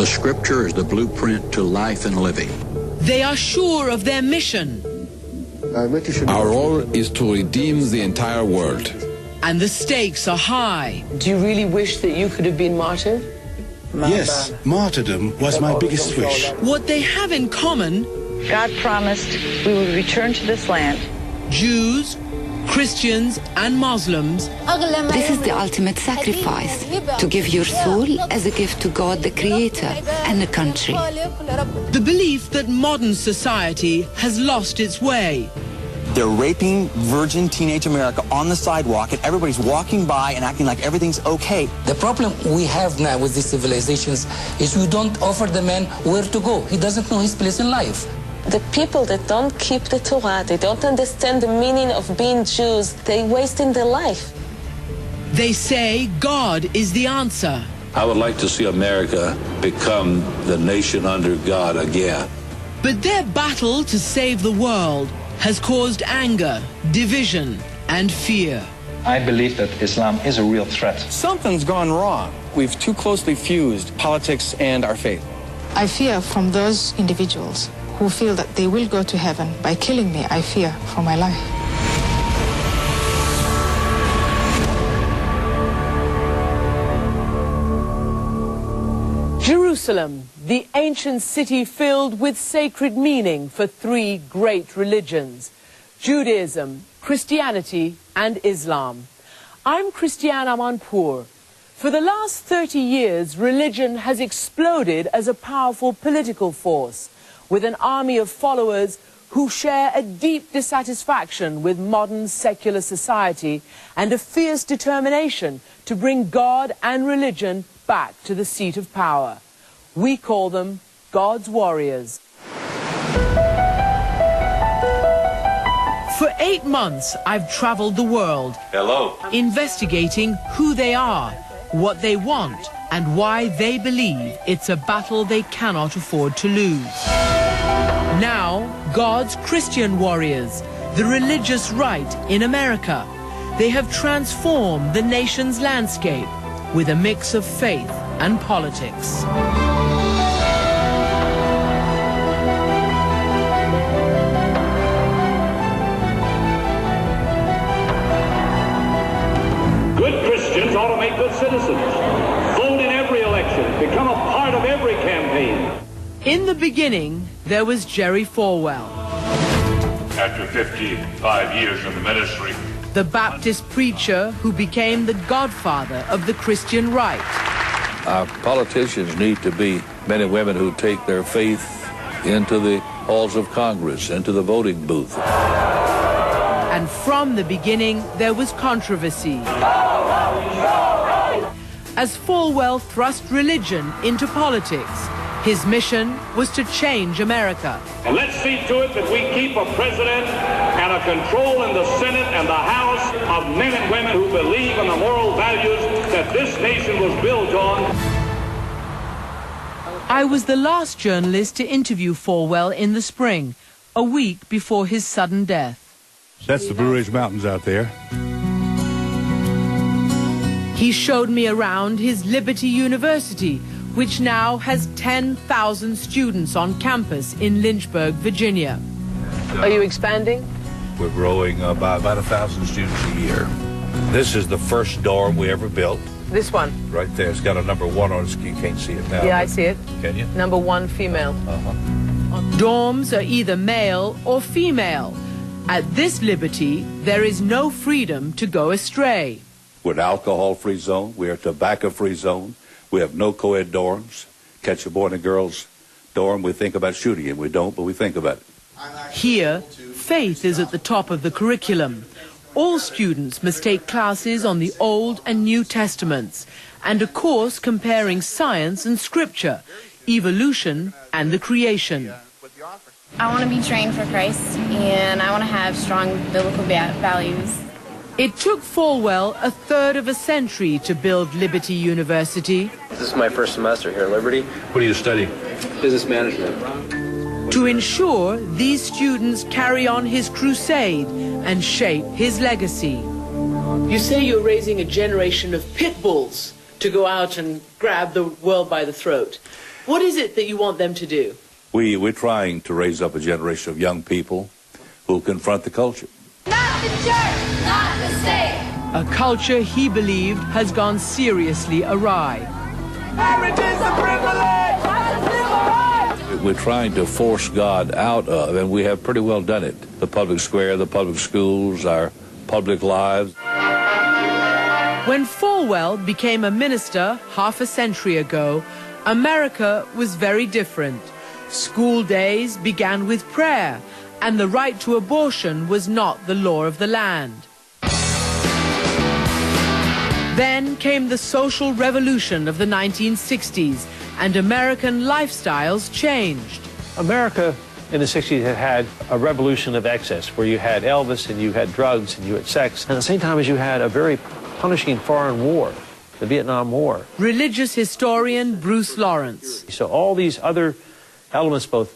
The scripture is the blueprint to life and living. They are sure of their mission. Our role is to redeem the entire world. And the stakes are high. Do you really wish that you could have been martyred? Yes, martyrdom was my biggest wish. What they have in common, God promised we would return to this land. Jews, Christians and Muslims, this is the ultimate sacrifice, to give your soul as a gift to God, the Creator, and the country. the belief that modern society has lost its way. They're raping virgin teenage America on the sidewalk, and everybody's walking by and acting like everything's okay. The problem we have now with these civilizations is we don't offer the man where to go. He doesn't know his place in life. The people that don't keep the Torah, they don't understand the meaning of being Jews, they're wasting their life. They say God is the answer. I would like to see America become the nation under God again. But their battle to save the world has caused anger, division, and fear. I believe that Islam is a real threat. Something's gone wrong. We've too closely fused politics and our faith. I fear from those individuals who feel that they will go to heaven by killing me. I fear for my life. Jerusalem, the ancient city filled with sacred meaning for three great religions: Judaism, Christianity, and Islam. I'm Christiane Amanpour. For the last 30 years, religion has exploded as a powerful political force, with an army of followers who share a deep dissatisfaction with modern secular society and a fierce determination to bring God and religion back to the seat of power. We call them God's warriors. For 8 months, I've traveled the world. Hello. Investigating who they are, what they want, and why they believe it's a battle they cannot afford to lose. Now, God's Christian warriors, the religious right in America. They have transformed the nation's landscape with a mix of faith and politics. Good Christians ought to make good citizens. Vote in every election. Become a part of every campaign. In the beginning, there was Jerry Falwell. After 55 years in the ministry, the Baptist preacher who became the godfather of the Christian right. Our politicians need to be men and women who take their faith into the halls of Congress, into the voting booth. And from the beginning, there was controversy. As Falwell thrust religion into politics, his mission was to change America. And let's see to it that we keep a president and a control in the Senate and the House of men and women who believe in the moral values that this nation was built on. I was the last journalist to interview Falwell in the spring, a week before his sudden death. That's the Blue Ridge Mountains out there. He showed me around his Liberty University, which now has 10,000 students on campus in Lynchburg, Virginia. Are you expanding? we're growing by about 1,000 students a year. This is the first dorm we ever built. This one? Right there. It's got a number 1 on it. You can't see it now. Yeah, I see it. Can you? Number 1, female. Dorms are either male or female. At this Liberty, there is no freedom to go astray. We're an alcohol-free zone. We're a tobacco-free zone. We have no co-ed dorms. Catch a boy and a girl's dorm, we think about shooting him. We don't, but we think about it. Here, faith is at the top of the curriculum. All students must take classes on the Old and New Testaments and a course comparing science and scripture, evolution and the creation. I want to be trained for Christ, and I want to have strong biblical values. It took Falwell a third of a century to build Liberty University. This is my first semester here at Liberty. What are you studying? Business management. To ensure these students carry on his crusade and shape his legacy. You say you're raising a generation of pit bulls to go out and grab the world by the throat. What is it that you want them to do? We're trying to raise up a generation of young people who confront the culture. Not the church, not the state. A culture he believed has gone seriously awry. Marriage is a privilege. We're trying to force God out of, and we have pretty well done it, the public square, the public schools, our public lives. When Falwell became a minister half a century ago, America was very different. School days began with prayer, and the right to abortion was not the law of the land. Then came the social revolution of the 1960s, and American lifestyles changed. America in the 60s had a revolution of excess, where you had Elvis and you had drugs and you had sex, and at the same time as you had a very punishing foreign war, the Vietnam War. Religious historian Bruce Lawrence. So all these other elements, both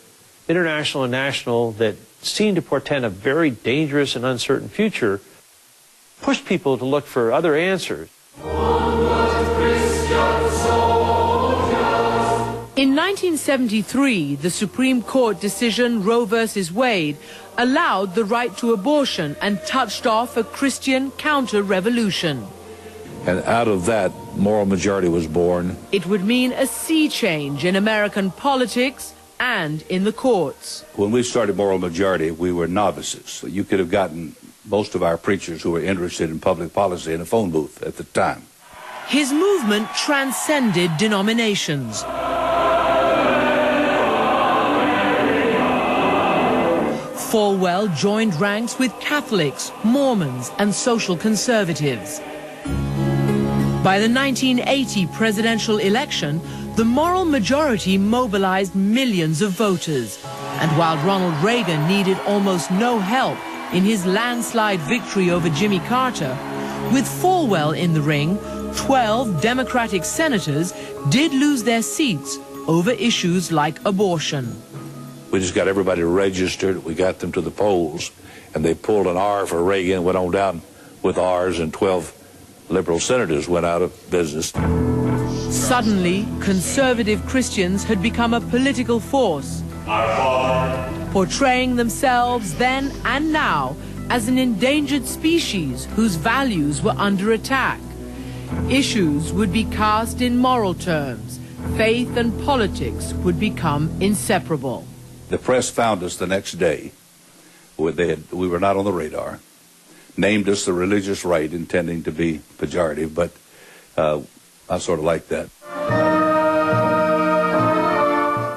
international and national, that seemed to portend a very dangerous and uncertain future, pushed people to look for other answers. In 1973, the Supreme Court decision Roe v. Wade allowed the right to abortion and touched off a Christian counter-revolution. And out of that, moral majority was born. It would mean a sea change in American politics and in the courts. When we started Moral Majority, we were novices. You could have gotten most of our preachers who were interested in public policy in a phone booth at the time. His movement transcended denominations. Falwell joined ranks with Catholics, Mormons, and social conservatives. By the 1980 presidential election, the moral majority mobilized millions of voters. And while Ronald Reagan needed almost no help in his landslide victory over Jimmy Carter, with Falwell in the ring, 12 Democratic senators did lose their seats over issues like abortion. We just got everybody registered. We got them to the polls, and they pulled an R for Reagan, went on down with R's, and 12 liberal senators went out of business. Suddenly, conservative Christians had become a political force, portraying themselves then and now as an endangered species whose values were under attack. Issues would be cast in moral terms. Faith and politics would become inseparable. The press found us the next day. We were not on the radar. Named us the religious right, intending to be pejorative, but I sort of like that.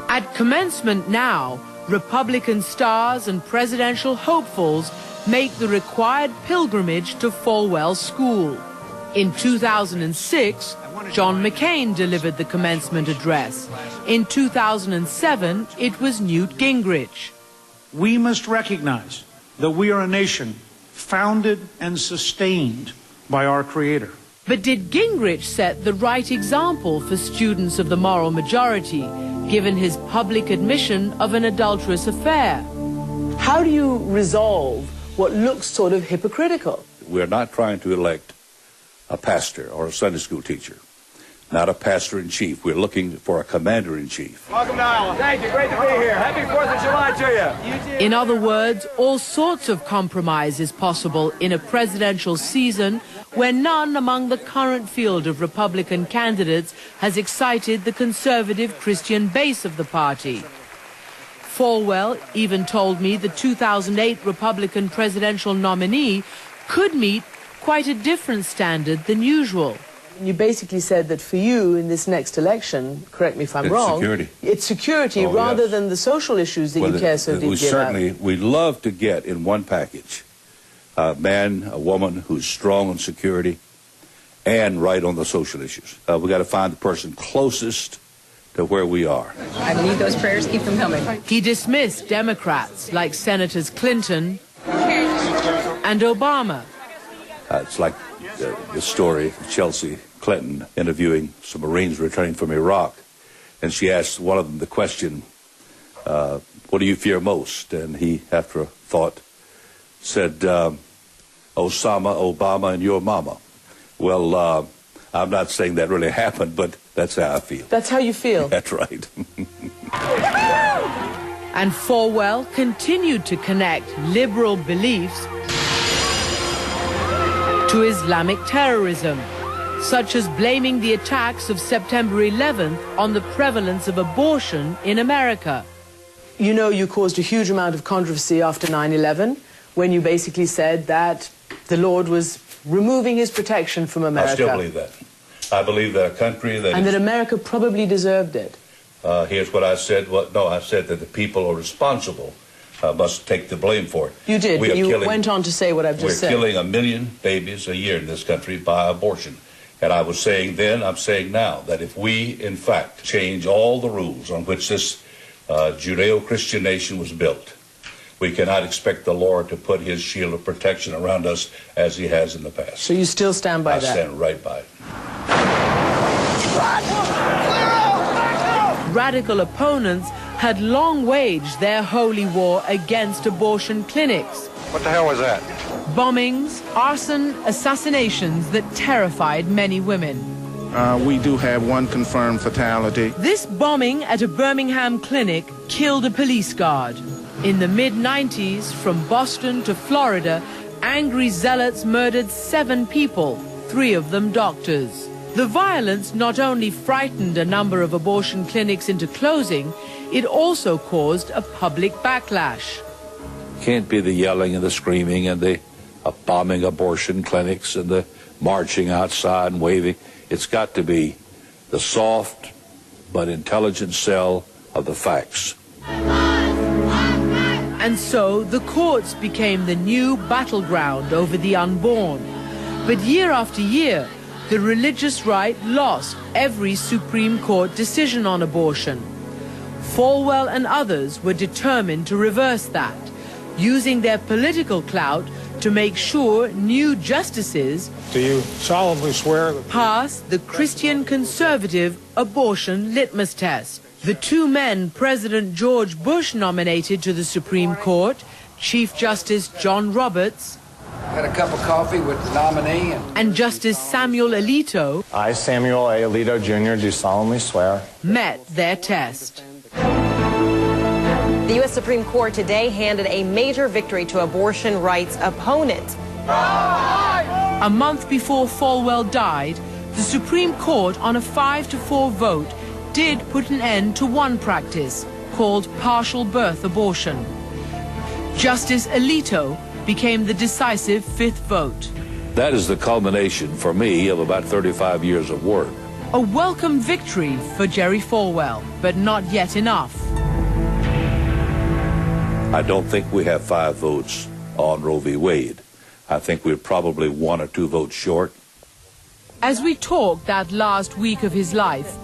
At commencement now, Republican stars and presidential hopefuls make the required pilgrimage to Falwell School. In 2006, John McCain delivered the commencement address. In 2007, it was Newt Gingrich. We must recognize that we are a nation founded and sustained by our Creator. But did Gingrich set the right example for students of the moral majority, given his public admission of an adulterous affair? How do you resolve what looks sort of hypocritical? We're not trying to elect a pastor or a Sunday school teacher, not a pastor-in-chief. We're looking for a commander-in-chief. Welcome to Iowa. Thank you. Great to be here. Happy 4th of July to you. In other words, all sorts of compromise is possible in a presidential season where none among the current field of Republican candidates has excited the conservative Christian base of the party. Falwell even told me the 2008 Republican presidential nominee could meet quite a different standard than usual. You basically said that for you in this next election, correct me if I'm wrong, it's security rather than the social issues that you care so deeply about. We'd love to get in one package a man, a woman who's strong on security and right on the social issues. We got to find the person closest to where we are. I need those prayers. Keep them coming. He dismissed Democrats like Senators Clinton and Obama. It's like the story of Chelsea Clinton interviewing some Marines returning from Iraq. And she asked one of them the question, what do you fear most? And he, after a thought, said, Osama, Obama, and your mama. Well, I'm not saying that really happened, but That's how I feel. That's how you feel? That's right. And Falwell continued to connect liberal beliefs to Islamic terrorism, such as blaming the attacks of September 11th on the prevalence of abortion in America. You know, you caused a huge amount of controversy after 9/11 when you basically said that the Lord was removing his protection from America. I still believe that. I believe that a country that... And that America probably deserved it. Here's what I said. I said that the people are responsible, must take the blame for it. You did, but you went on to say what I've just said. We're killing 1 million babies a year in this country by abortion. And I was saying then, I'm saying now, that if we, in fact, change all the rules on which this Judeo-Christian nation was built, we cannot expect the Lord to put his shield of protection around us as he has in the past. So you still stand by that? I stand right by it. Radical opponents had long waged their holy war against abortion clinics. What the hell was that? Bombings, arson, assassinations that terrified many women. We do have one confirmed fatality. This bombing at a Birmingham clinic killed a police guard. In the mid-90s, from Boston to Florida, angry zealots murdered 7 people, 3 of them doctors. The violence not only frightened a number of abortion clinics into closing, it also caused a public backlash. Can't be the yelling and the screaming and the bombing abortion clinics and the marching outside and waving. It's got to be the soft but intelligent sell of the facts. And so the courts became the new battleground over the unborn. But year after year, the religious right lost every Supreme Court decision on abortion. Falwell and others were determined to reverse that, using their political clout to make sure new justices Do you solemnly swear that... pass the Christian conservative abortion litmus test. The 2 men President George Bush nominated to the Supreme Court, Chief Justice John Roberts, had a cup of coffee with the nominee. And Justice Samuel Alito, I, Samuel A. Alito, Jr., do solemnly swear, met their test. The U.S. Supreme Court today handed a major victory to abortion rights opponents. A month before Falwell died, the Supreme Court, on a 5-4 vote, did put an end to one practice, called partial birth abortion. Justice Alito became the decisive 5th vote. That is the culmination, for me, of about 35 years of work. A welcome victory for Jerry Falwell, but not yet enough. I don't think we have 5 votes on Roe v. Wade. I think we're probably 1 or 2 votes short. As we talked that last week of his life,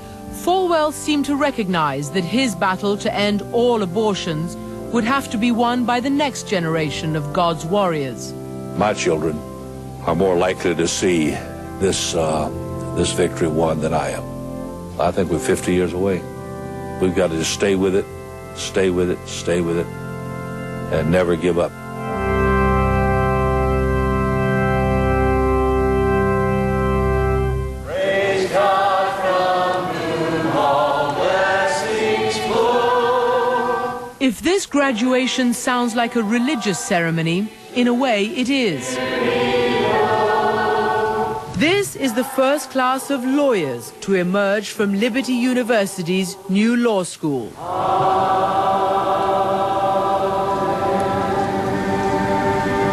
Falwell seemed to recognize that his battle to end all abortions would have to be won by the next generation of God's warriors. My children are more likely to see this victory won than I am. I think we're 50 years away. We've got to just stay with it, stay with it, stay with it, and never give up. Praise God from whom all blessings flow. If this graduation sounds like a religious ceremony, in a way it is. This is the first class of lawyers to emerge from Liberty University's new law school.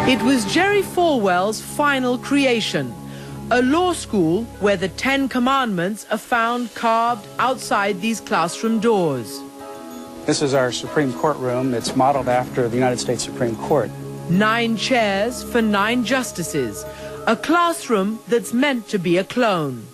It was Jerry Falwell's final creation, a law school where the 10 Commandments are found carved outside these classroom doors. This is our Supreme Court room. It's modeled after the United States Supreme Court. 9 chairs for 9 justices, a classroom that's meant to be a clone.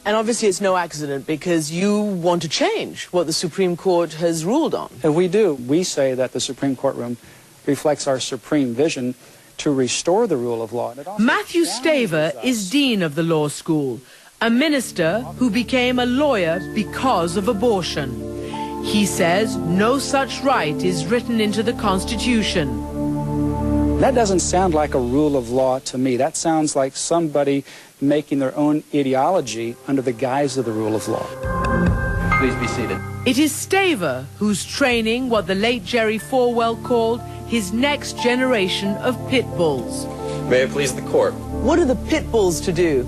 And obviously it's no accident because you want to change what the Supreme Court has ruled on. And we do. We say that the Supreme Court room reflects our supreme vision to restore the rule of law. Matthew Staver is dean of the law school, a minister who became a lawyer because of abortion. He says no such right is written into the Constitution. That doesn't sound like a rule of law to me. That sounds like somebody making their own ideology under the guise of the rule of law. Please be seated. It is Staver who's training what the late Jerry Falwell called his next generation of pit bulls. May it please the court. What are the pit bulls to do?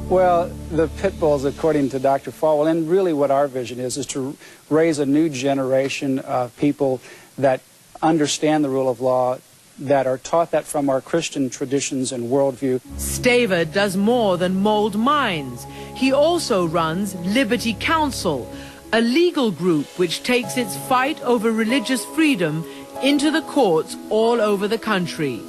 Well, the pit bulls, according to Dr. Falwell, and really what our vision is to raise a new generation of people that understand the rule of law, that are taught that from our Christian traditions and worldview. Staver does more than mold minds. He also runs Liberty Counsel, a legal group which takes its fight over religious freedom into the courts all over the country.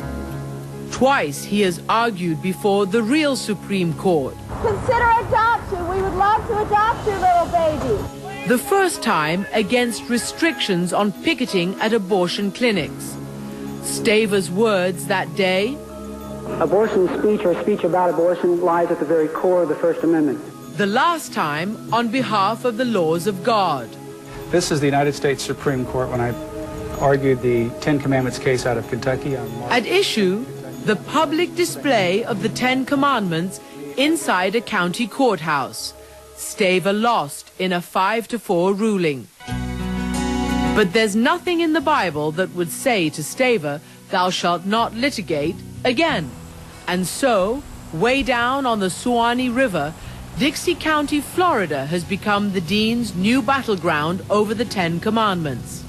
Twice he has argued before the real Supreme Court. Consider adoption. We would love to adopt your little baby. The first time against restrictions on picketing at abortion clinics. Staver's words that day: abortion speech or speech about abortion lies at the very core of the First Amendment. The last time on behalf of the laws of God. This is the United States Supreme Court when I argued the Ten Commandments case out of Kentucky. At issue, the public display of the Ten Commandments inside a county courthouse. Staver lost in a 5-4 ruling. But there's nothing in the Bible that would say to Staver, "Thou shalt not litigate again." And so, way down on the Suwannee River, Dixie County, Florida has become the dean's new battleground over the Ten Commandments.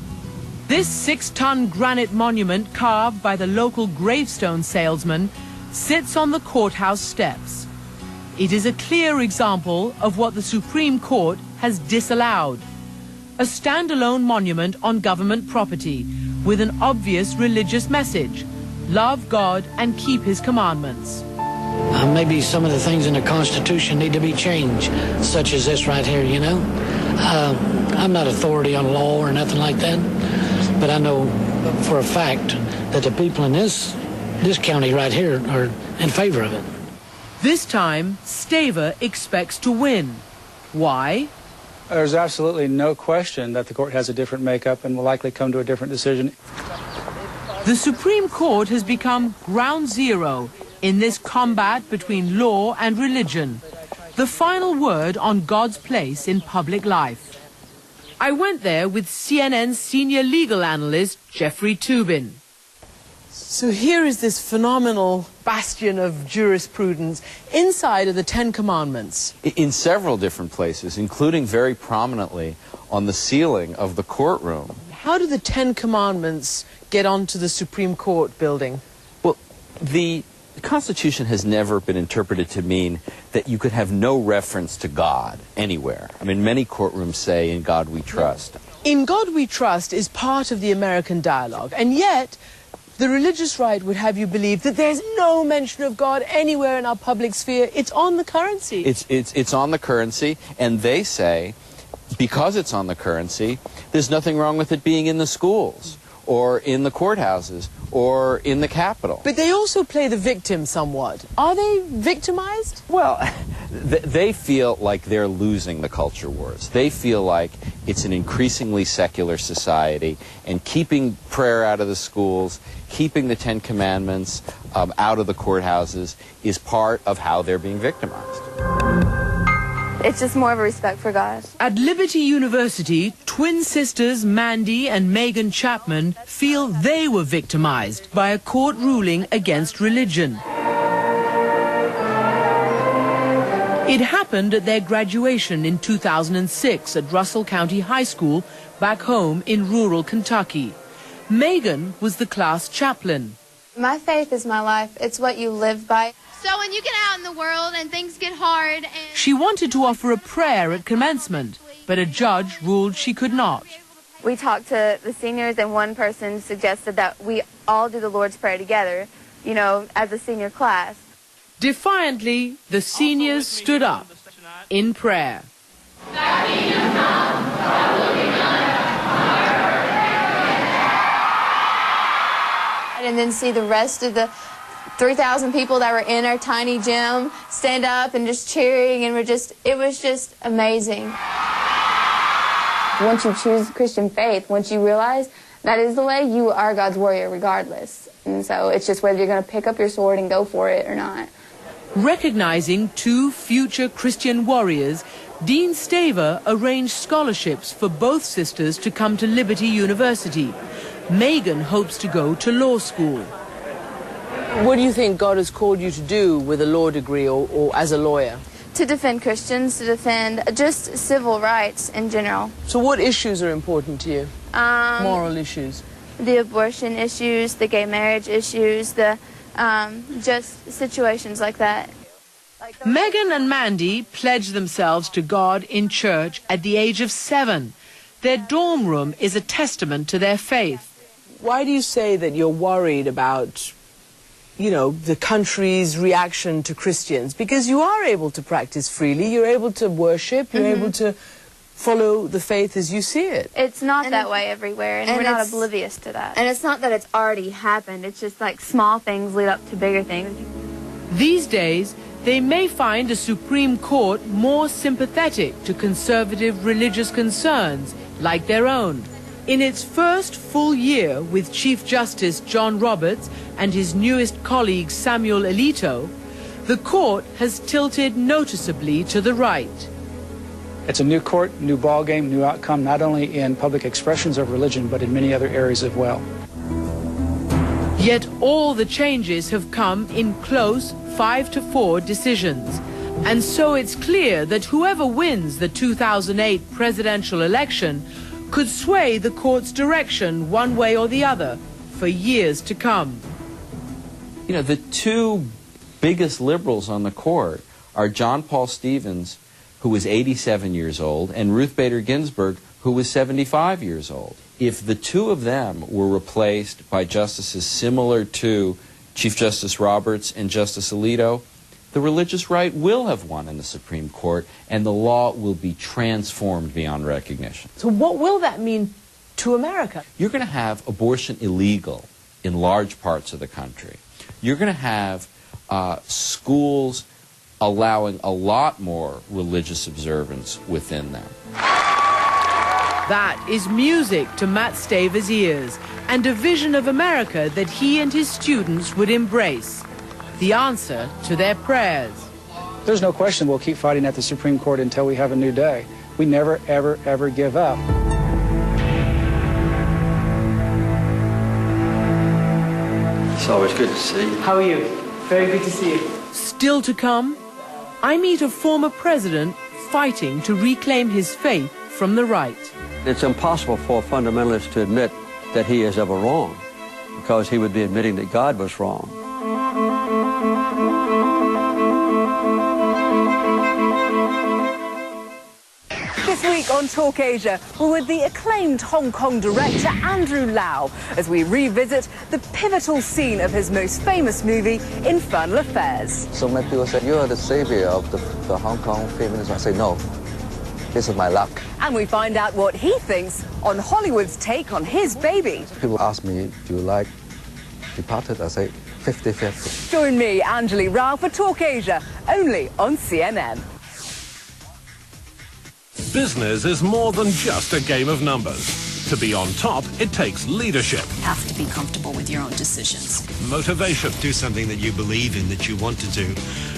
This 6-ton granite monument carved by the local gravestone salesman sits on the courthouse steps. It is a clear example of what the Supreme Court has disallowed. A standalone monument on government property with an obvious religious message: love God and keep his commandments. Maybe some of the things in the Constitution need to be changed, such as this right here, you know. I'm not authority on law or nothing like that, but I know for a fact that the people in this county right here are in favor of it. This time, Staver expects to win. Why? There's absolutely no question that the court has a different makeup and will likely come to a different decision. The Supreme Court has become ground zero in this combat between law and religion, the final word on God's place in public life. I went there with CNN's senior legal analyst, Jeffrey Toobin. So here is this phenomenal bastion of jurisprudence inside of the Ten Commandments. In several different places, including very prominently on the ceiling of the courtroom. How do the Ten Commandments get onto the Supreme Court building? Well, the Constitution has never been interpreted to mean that you could have no reference to God anywhere. I mean, many courtrooms say, "In God we trust." In God we trust is part of the American dialogue, and yet the religious right would have you believe that there's no mention of God anywhere in our public sphere. It's on the currency. It's on the currency, and they say, because it's on the currency, there's nothing wrong with it being in the schools, or in the courthouses, or in the Capitol. But they also play the victim somewhat. Are they victimized? Well, they feel like they're losing the culture wars. They feel like it's an increasingly secular society, and keeping prayer out of the schools, keeping the Ten Commandments out of the courthouses is part of how they're being victimized. It's just more of a respect for God. At Liberty University, twin sisters Mandy and Megan Chapman feel they were victimized by a court ruling against religion. It happened at their graduation in 2006 at Russell County High School back home in rural Kentucky. Megan was the class chaplain. My faith is my life. It's what you live by. So when you get out in the world and things get hard and... She wanted to offer a prayer at commencement, but a judge ruled she could not. We talked to the seniors, and one person suggested that we all do the Lord's Prayer together, you know, as a senior class. Defiantly, the seniors stood up in prayer. And then see the rest of the 3,000 people that were in our tiny gym stand up and just cheering, and it was just amazing. Once you choose Christian faith, once you realize that is the way, you are God's warrior regardless. And so it's just whether you're going to pick up your sword and go for it or not. Recognizing 2 future Christian warriors, Dean Staver arranged scholarships for both sisters to come to Liberty University. Megan hopes to go to law school. What do you think God has called you to do with a law degree or as a lawyer? To defend Christians, to defend just civil rights in general. So what issues are important to you? Moral issues? The abortion issues, the gay marriage issues, the just situations like that. Megan and Mandy pledged themselves to God in church at the age of 7. Their dorm room is a testament to their faith. Why do you say that you're worried about, you know, the country's reaction to Christians? Because you are able to practice freely, you're able to worship, you're able to follow the faith as you see it. It's not that way everywhere, and we're not oblivious to that. And it's not that it's already happened, it's just like small things lead up to bigger things. These days, they may find a Supreme Court more sympathetic to conservative religious concerns like their own. In its first full year with Chief Justice John Roberts and his newest colleague Samuel Alito, the court has tilted noticeably to the right. It's a new court, new ball game, new outcome, not only in public expressions of religion, but in many other areas as well. Yet all the changes have come in close 5-4 decisions. And so it's clear that whoever wins the 2008 presidential election could sway the court's direction one way or the other for years to come. You know, the 2 biggest liberals on the court are John Paul Stevens, who was 87 years old, and Ruth Bader Ginsburg, who was 75 years old. If the 2 of them were replaced by justices similar to Chief Justice Roberts and Justice Alito, the religious right will have won in the Supreme Court, and the law will be transformed beyond recognition. So what will that mean to America? You're going to have abortion illegal in large parts of the country. You're going to have schools allowing a lot more religious observance within them. That is music to Matt Staver's ears, and a vision of America that he and his students would embrace. The answer to their prayers. There's no question we'll keep fighting at the Supreme Court until we have a new day. We never, ever, ever give up. It's always good to see you. How are you? Very good to see you. Still to come, I meet a former president fighting to reclaim his faith from the right. It's impossible for a fundamentalist to admit that he is ever wrong, because he would be admitting that God was wrong. This week on Talk Asia, we're with the acclaimed Hong Kong director Andrew Lau as we revisit the pivotal scene of his most famous movie, Infernal Affairs. So many people say, you are the savior of the Hong Kong film industry. I say, no, this is my luck. And we find out what he thinks on Hollywood's take on his baby. People ask me, do you like Departed? I say, 50-50. Join me, Anjali Rao, for Talk Asia, only on CNN. Business is more than just a game of numbers. To be on top, it takes leadership. You have to be comfortable with your own decisions. Motivation. Do something that you believe in, that you want to do,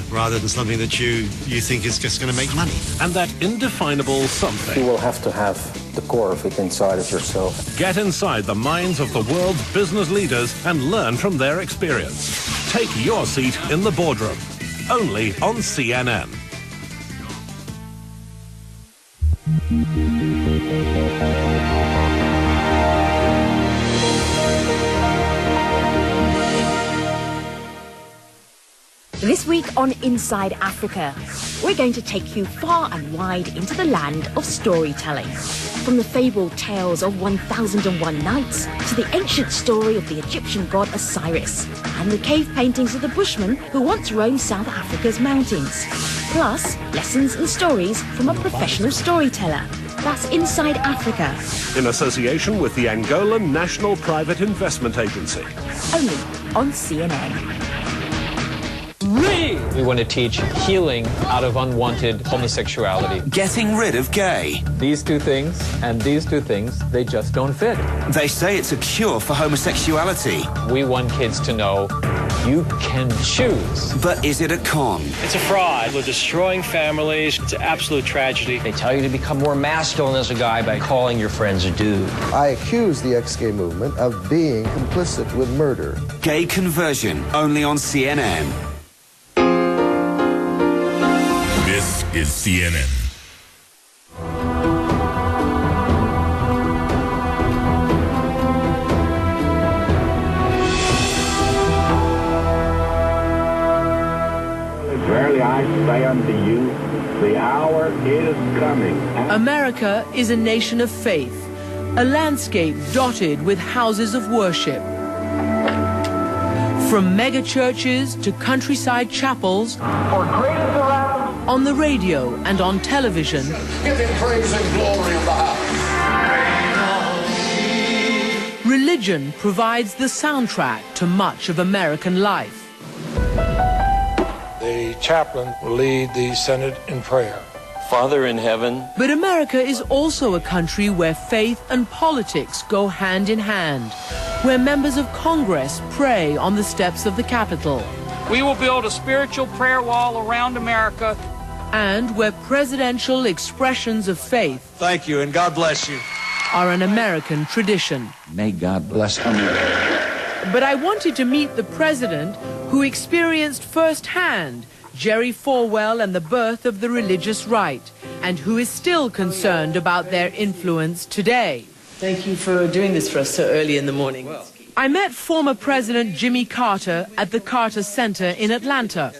rather than something that you think is just going to make money. And that indefinable something. You will have to have the core of it inside of yourself. Get inside the minds of the world's business leaders and learn from their experience. Take your seat in the boardroom. Only on CNN. This week on Inside Africa, we're going to take you far and wide into the land of storytelling. From the fabled tales of 1001 Nights to the ancient story of the Egyptian god Osiris and the cave paintings of the Bushmen who once roamed South Africa's mountains. Plus, lessons and stories from a professional storyteller. That's Inside Africa. In association with the Angolan National Private Investment Agency. Only on CNN. real. We want to teach healing out of unwanted homosexuality. Getting rid of gay. These two things and these two things, they just don't fit. They say it's a cure for homosexuality. We want kids to know you can choose. But is it a con? It's a fraud. We're destroying families. It's an absolute tragedy. They tell you to become more masculine as a guy by calling your friends a dude. I accuse the ex-gay movement of being complicit with murder. Gay conversion, only on CNN. This is CNN. Verily I say unto you, the hour is coming. America is a nation of faith, a landscape dotted with houses of worship. From mega-churches to countryside chapels, on the radio and on television, Give him praise and glory in the house. religion provides the soundtrack to much of American life. The chaplain will lead the Senate in prayer. Father in heaven. But America is also a country where faith and politics go hand in hand, where members of Congress pray on the steps of the Capitol. We will build a spiritual prayer wall around America. And where presidential expressions of faith, Thank you, and God bless you, are an American tradition. May God bless America. But I wanted to meet the president who experienced firsthand Jerry Falwell and the birth of the religious right, and who is still concerned about their influence today. Thank you for doing this for us so early in the morning. I met former President Jimmy Carter at the Carter Center in Atlanta.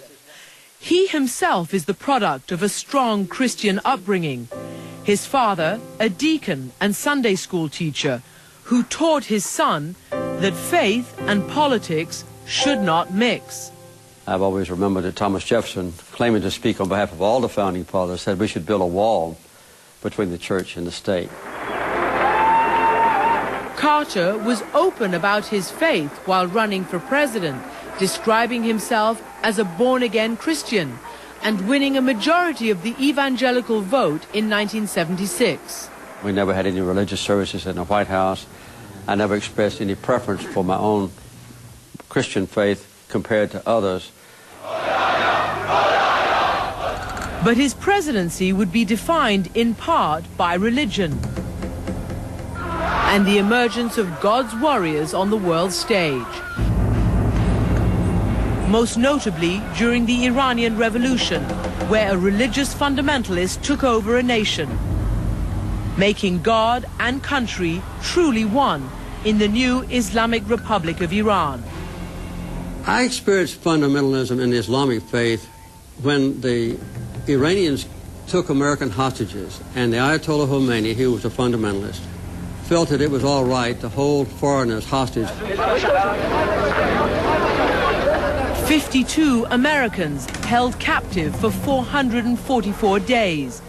He himself is the product of a strong Christian upbringing. His father, a deacon and Sunday school teacher, who taught his son that faith and politics should not mix. I've always remembered that Thomas Jefferson, claiming to speak on behalf of all the founding fathers, said we should build a wall between the church and the state. Carter was open about his faith while running for president, describing himself as a born-again Christian and winning a majority of the evangelical vote in 1976. We never had any religious services in the White House. I never expressed any preference for my own Christian faith compared to others. But his presidency would be defined in part by religion and the emergence of God's warriors on the world stage. Most notably during the Iranian Revolution, where a religious fundamentalist took over a nation, making God and country truly one in the new Islamic Republic of Iran. I experienced fundamentalism in the Islamic faith when the Iranians took American hostages, and the Ayatollah Khomeini, who was a fundamentalist, felt that it was all right to hold foreigners hostage. 52 Americans held captive for 444 days.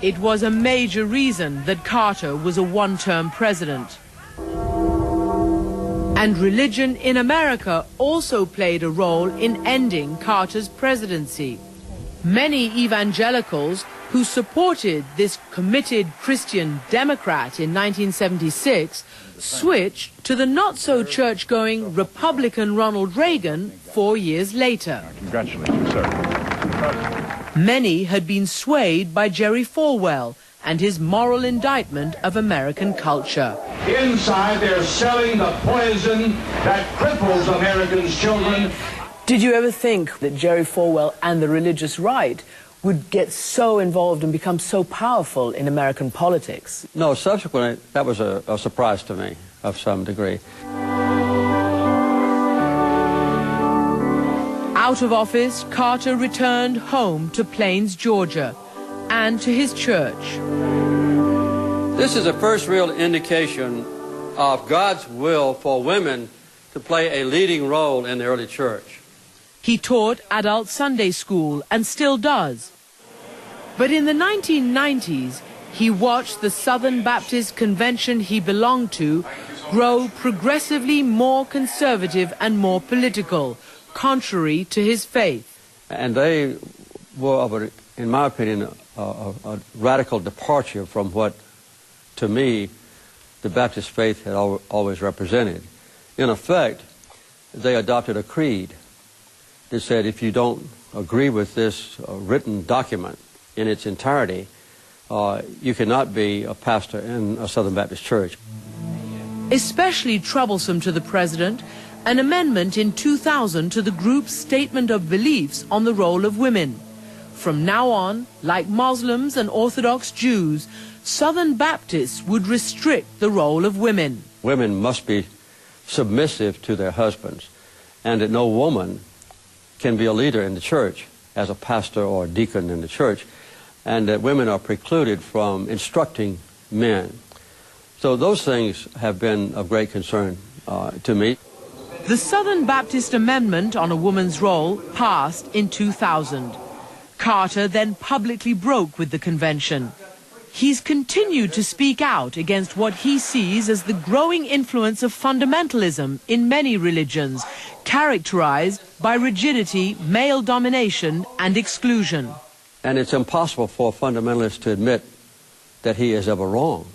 It was a major reason that Carter was a one-term president. And religion in America also played a role in ending Carter's presidency. Many evangelicals who supported this committed Christian Democrat in 1976 switched to the not-so-church-going Republican Ronald Reagan 4 years later. Congratulations, sir. Many had been swayed by Jerry Falwell and his moral indictment of American culture. Inside, they're selling the poison that cripples Americans' children. Did you ever think that Jerry Falwell and the religious right would get so involved and become so powerful in American politics? No, subsequently, that was a surprise to me of some degree. Out of office, Carter returned home to Plains, Georgia, and to his church. This is the first real indication of God's will for women to play a leading role in the early church. He taught adult Sunday school and still does. But in the 1990s, he watched the Southern Baptist Convention he belonged to grow progressively more conservative and more political, contrary to his faith. And they were, in my opinion, a radical departure from what, to me, the Baptist faith had always represented. In effect, they adopted a creed that said if you don't agree with this written document in its entirety, you cannot be a pastor in a Southern Baptist church. Especially troublesome to the president, an amendment in 2000 to the group's statement of beliefs on the role of women. From now on, like Muslims and Orthodox Jews, Southern Baptists would restrict the role of women. Women must be submissive to their husbands, and that no woman can be a leader in the church as a pastor or a deacon in the church, and that women are precluded from instructing men. So those things have been of great concern to me. The Southern Baptist Amendment on a woman's role passed in 2000. Carter then publicly broke with the convention. He's continued to speak out against what he sees as the growing influence of fundamentalism in many religions, characterized by rigidity, male domination, and exclusion. And it's impossible for a fundamentalist to admit that he is ever wrong,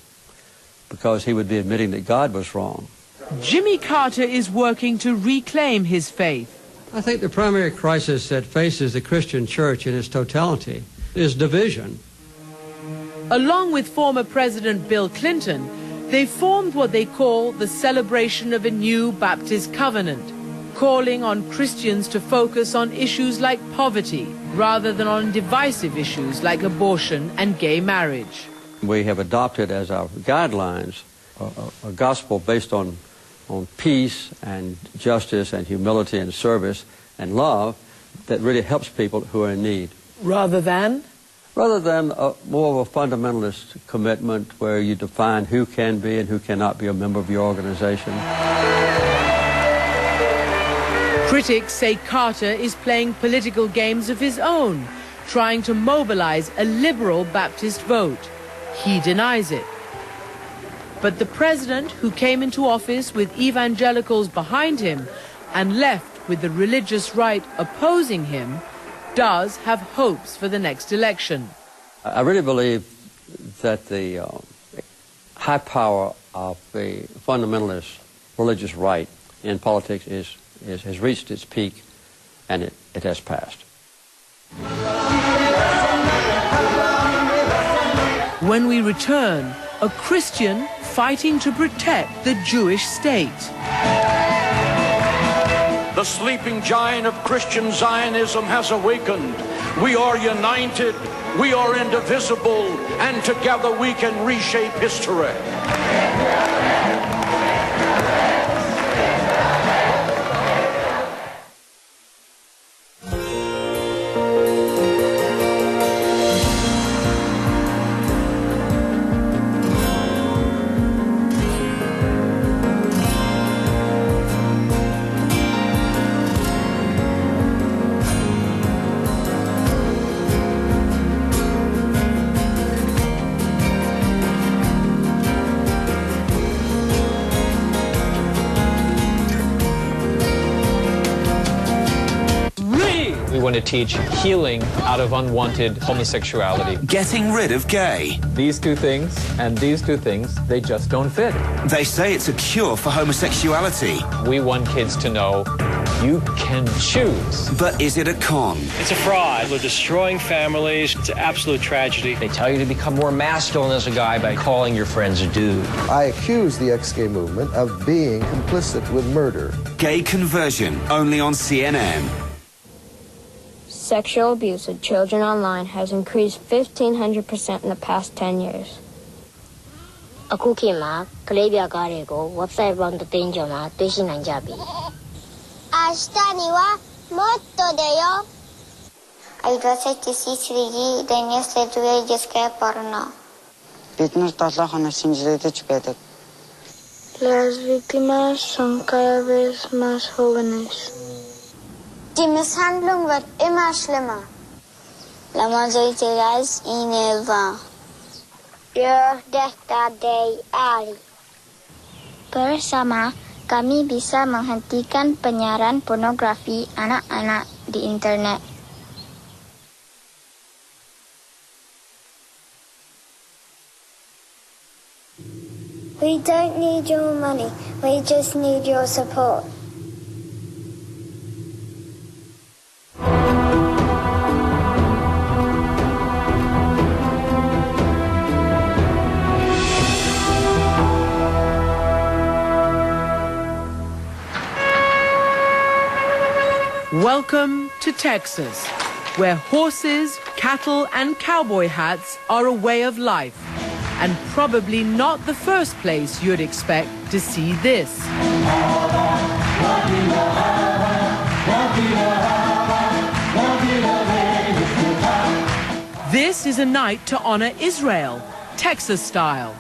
because he would be admitting that God was wrong. Jimmy Carter is working to reclaim his faith. I think the primary crisis that faces the Christian church in its totality is division. Along with former President Bill Clinton, they formed what they call the Celebration of a New Baptist Covenant, calling on Christians to focus on issues like poverty rather than on divisive issues like abortion and gay marriage. We have adopted as our guidelines a gospel based on peace and justice and humility and service and love that really helps people who are in need. Rather than more of a fundamentalist commitment where you define who can be and who cannot be a member of your organization. Critics say Carter is playing political games of his own, trying to mobilize a liberal Baptist vote. He denies it. But the president, who came into office with evangelicals behind him and left with the religious right opposing him, does have hopes for the next election. I really believe that the high power of the fundamentalist religious right in politics has reached its peak, and it has passed. When we return, a Christian fighting to protect the Jewish state. The sleeping giant of Christian Zionism has awakened. We are united, we are indivisible, and together we can reshape history. We want to teach healing out of unwanted homosexuality. Getting rid of gay. These two things and these two things, they just don't fit. They say it's a cure for homosexuality. We want kids to know you can choose. But is it a con? It's a fraud. They're destroying families. It's an absolute tragedy. They tell you to become more masculine as a guy by calling your friends a dude. I accuse the ex-gay movement of being complicit with murder. Gay conversion, only on CNN. Sexual abuse of children online has increased 1,500% in the past 10 years. Aku kima kalebya gare ko website bang tin jama tushi nan jabi. Ashita ni wa motto deyo. Ai 26 денес след юридическое порно. 15 хоног синжирete байдаг. Las víctimas son cada vez más jóvenes. Die Misshandlung wird immer schlimmer. La mayoría es ineva. Desta day ari. Bersama, kami bisa menghentikan penyiaran pornografi anak-anak di internet. We don't need your money. We just need your support. Welcome to Texas, where horses, cattle, and cowboy hats are a way of life, and probably not the first place you'd expect to see this. This is a night to honor Israel, Texas style.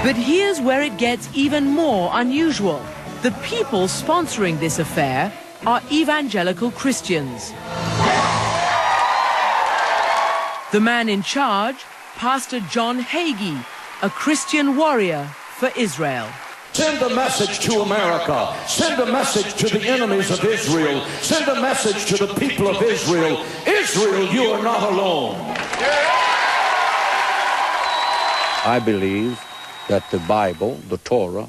But here's where it gets even more unusual. The people sponsoring this affair are evangelical Christians. The man in charge, Pastor John Hagee, a Christian warrior for Israel. Send a message to America. Send a message to the enemies of Israel. Send a message to the people of Israel. Israel, you are not alone. I believe that the Bible, the Torah,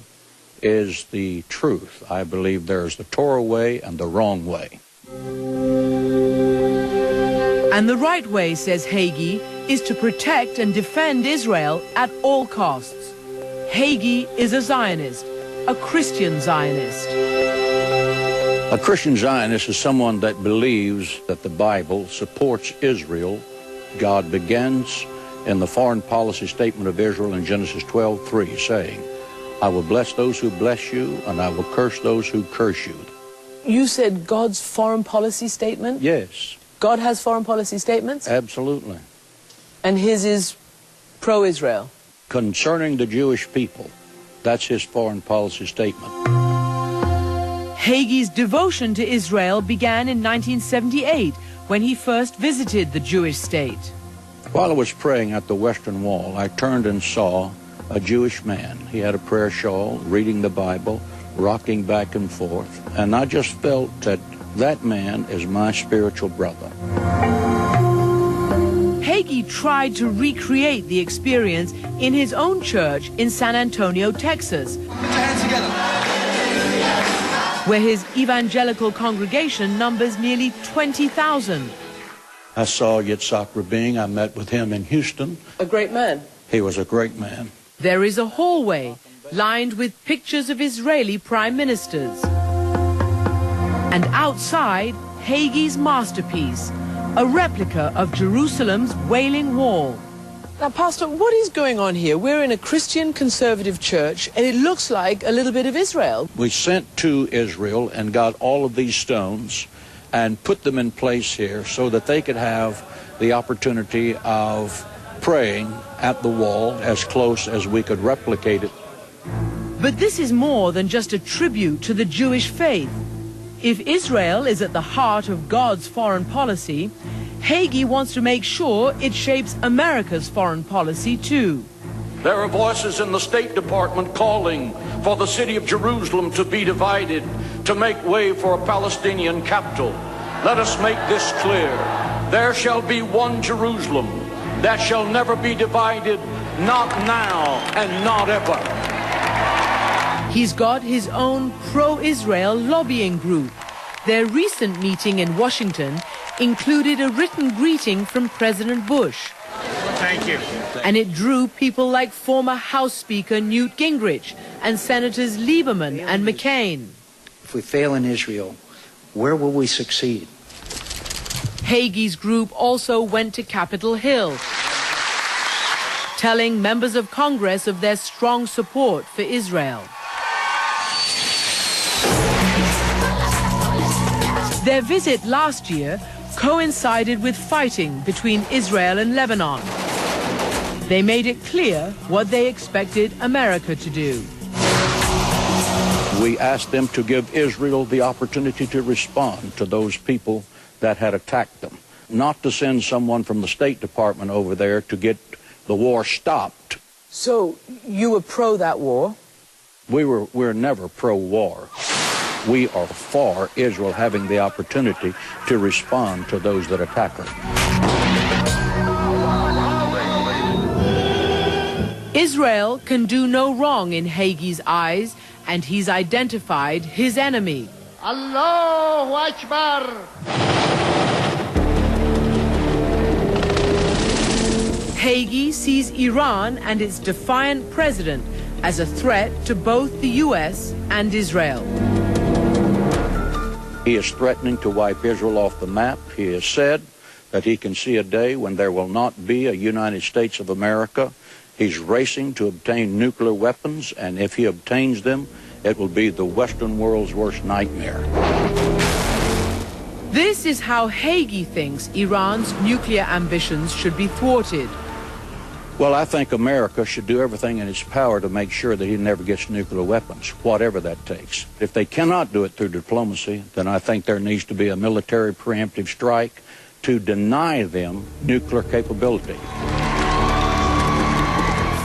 is the truth. I believe there's the Torah way and the wrong way. And the right way, says Hagee, is to protect and defend Israel at all costs. Hagee is a Zionist, a Christian Zionist. A Christian Zionist is someone that believes that the Bible supports Israel. God begins in the foreign policy statement of Israel in Genesis 12:3, saying, I will bless those who bless you, and I will curse those who curse you. You said God's foreign policy statement? Yes. God has foreign policy statements? Absolutely. And his is pro-Israel? Concerning the Jewish people, that's his foreign policy statement. Hagee's devotion to Israel began in 1978 when he first visited the Jewish state. While I was praying at the Western Wall, I turned and saw a Jewish man. He had a prayer shawl, reading the Bible, rocking back and forth, and I just felt that that man is my spiritual brother. Hagee tried to recreate the experience in his own church in San Antonio, Texas, Put your hands together. where his evangelical congregation numbers nearly 20,000. I saw Yitzhak Rabin. I met with him in Houston. A great man. He was a great man. There is a hallway lined with pictures of Israeli prime ministers. And outside, Hagee's masterpiece, a replica of Jerusalem's Wailing Wall. Now, Pastor, what is going on here? We're in a Christian conservative church, and it looks like a little bit of Israel. We sent to Israel and got all of these stones and put them in place here so that they could have the opportunity of praying at the wall as close as we could replicate it. But this is more than just a tribute to the Jewish faith. If Israel is at the heart of God's foreign policy, Hagee wants to make sure it shapes America's foreign policy too. There are voices in the State Department calling for the city of Jerusalem to be divided, to make way for a Palestinian capital. Let us make this clear. There shall be one Jerusalem that shall never be divided, not now and not ever. He's got his own pro-Israel lobbying group. Their recent meeting in Washington included a written greeting from President Bush. Thank you. And it drew people like former House Speaker Newt Gingrich and Senators Lieberman and McCain. If we fail in Israel, where will we succeed? Hagee's group also went to Capitol Hill, telling members of Congress of their strong support for Israel. Their visit last year coincided with fighting between Israel and Lebanon. They made it clear what they expected America to do. We asked them to give Israel the opportunity to respond to those people that had attacked them, not to send someone from the State Department over there to get the war stopped. So you were pro that war? We're never pro-war. We are for Israel having the opportunity to respond to those that attack her. Israel can do no wrong in Hagi's eyes, and he's identified his enemy. Allahu Akbar! Hagi sees Iran and its defiant president as a threat to both the U.S. and Israel. He is threatening to wipe Israel off the map. He has said that he can see a day when there will not be a United States of America. He's racing to obtain nuclear weapons, and if he obtains them, it will be the Western world's worst nightmare. This is how Hagi thinks Iran's nuclear ambitions should be thwarted. Well, I think America should do everything in its power to make sure that he never gets nuclear weapons, whatever that takes. If they cannot do it through diplomacy, then I think there needs to be a military preemptive strike to deny them nuclear capability.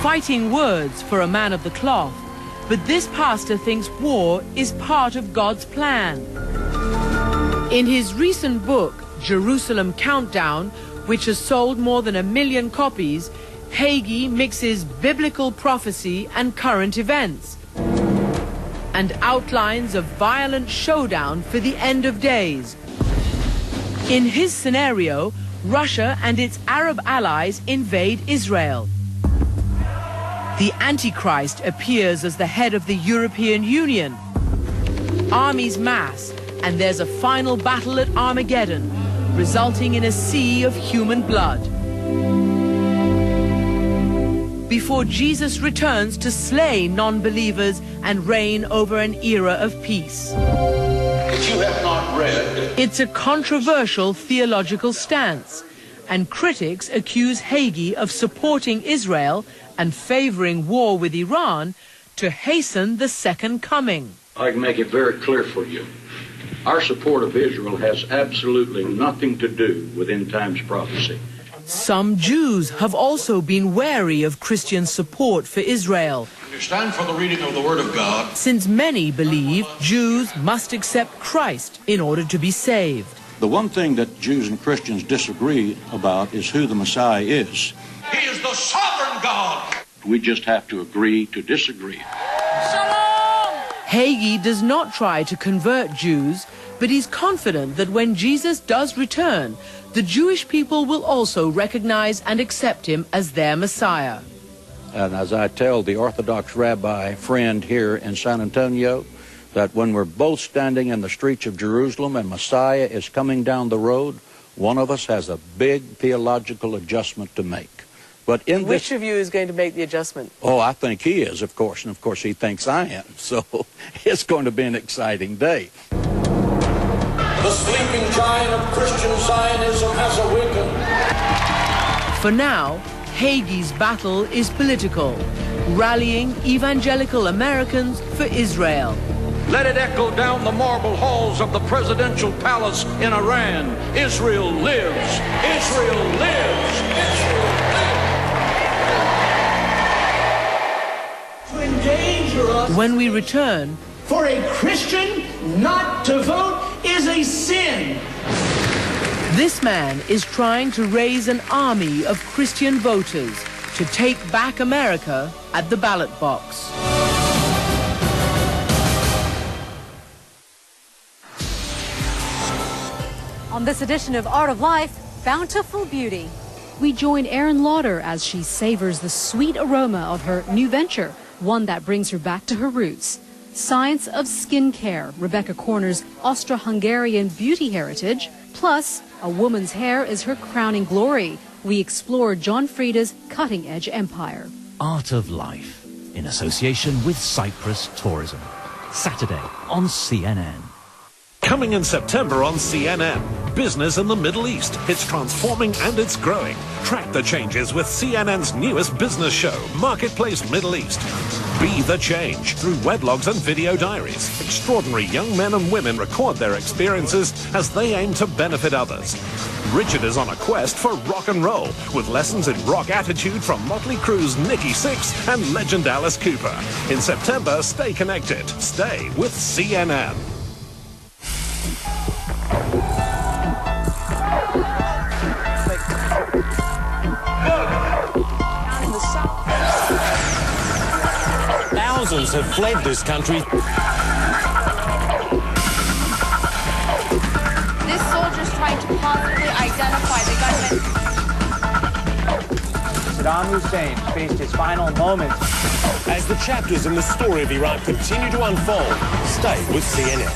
Fighting words for a man of the cloth, but this pastor thinks war is part of God's plan. In his recent book, Jerusalem Countdown, which has sold more than 1 million copies, Hagi mixes biblical prophecy and current events and outlines a violent showdown for the end of days. In his scenario, Russia and its Arab allies invade Israel. The Antichrist appears as the head of the European Union. Armies mass, and there's a final battle at Armageddon, resulting in a sea of human blood. Before Jesus returns to slay non-believers and reign over an era of peace. That you have not read. It's a controversial theological stance, and critics accuse Hagi of supporting Israel and favoring war with Iran to hasten the second coming. I can make it very clear for you. Our support of Israel has absolutely nothing to do with end times prophecy. Some Jews have also been wary of Christian support for Israel. You stand for the reading of the Word of God. Since many believe Jews must accept Christ in order to be saved. The one thing that Jews and Christians disagree about is who the Messiah is. He is the sovereign God. We just have to agree to disagree. Hagi does not try to convert Jews, but he's confident that when Jesus does return, the Jewish people will also recognize and accept him as their Messiah. And as I tell the Orthodox rabbi friend here in San Antonio, that when we're both standing in the streets of Jerusalem and Messiah is coming down the road, one of us has a big theological adjustment to make. But in Which of you is going to make the adjustment? Oh, I think he is, of course, and of course he thinks I am. So it's going to be an exciting day. The sleeping giant of Christian Zionism has awakened. For now, Hagi's battle is political, rallying evangelical Americans for Israel. Let it echo down the marble halls of the presidential palace in Iran. Israel lives! Israel lives! Israel lives! To endanger us. When we return, for a Christian not to vote is a sin. This man is trying to raise an army of Christian voters to take back America at the ballot box. On this edition of Art of Life, Bountiful Beauty. We join Erin Lauder as she savors the sweet aroma of her new venture, one that brings her back to her roots. Science of Skincare, Rebecca Corner's Austro-Hungarian beauty heritage, plus a woman's hair is her crowning glory. We explore John Frieda's cutting-edge empire. Art of Life, in association with Cyprus Tourism. Saturday on CNN. Coming in September on CNN, business in the Middle East. It's transforming and it's growing. Track the changes with CNN's newest business show, Marketplace Middle East. Be the change through weblogs and video diaries. Extraordinary young men and women record their experiences as they aim to benefit others. Richard is on a quest for rock and roll with lessons in rock attitude from Motley Crue's Nikki Sixx and legend Alice Cooper. In September, stay connected. Stay with CNN. Thousands have fled this country. This soldier's trying to positively identify the gunman. Saddam Hussein faced his final moments. As the chapters in the story of Iraq continue to unfold, stay with CNN.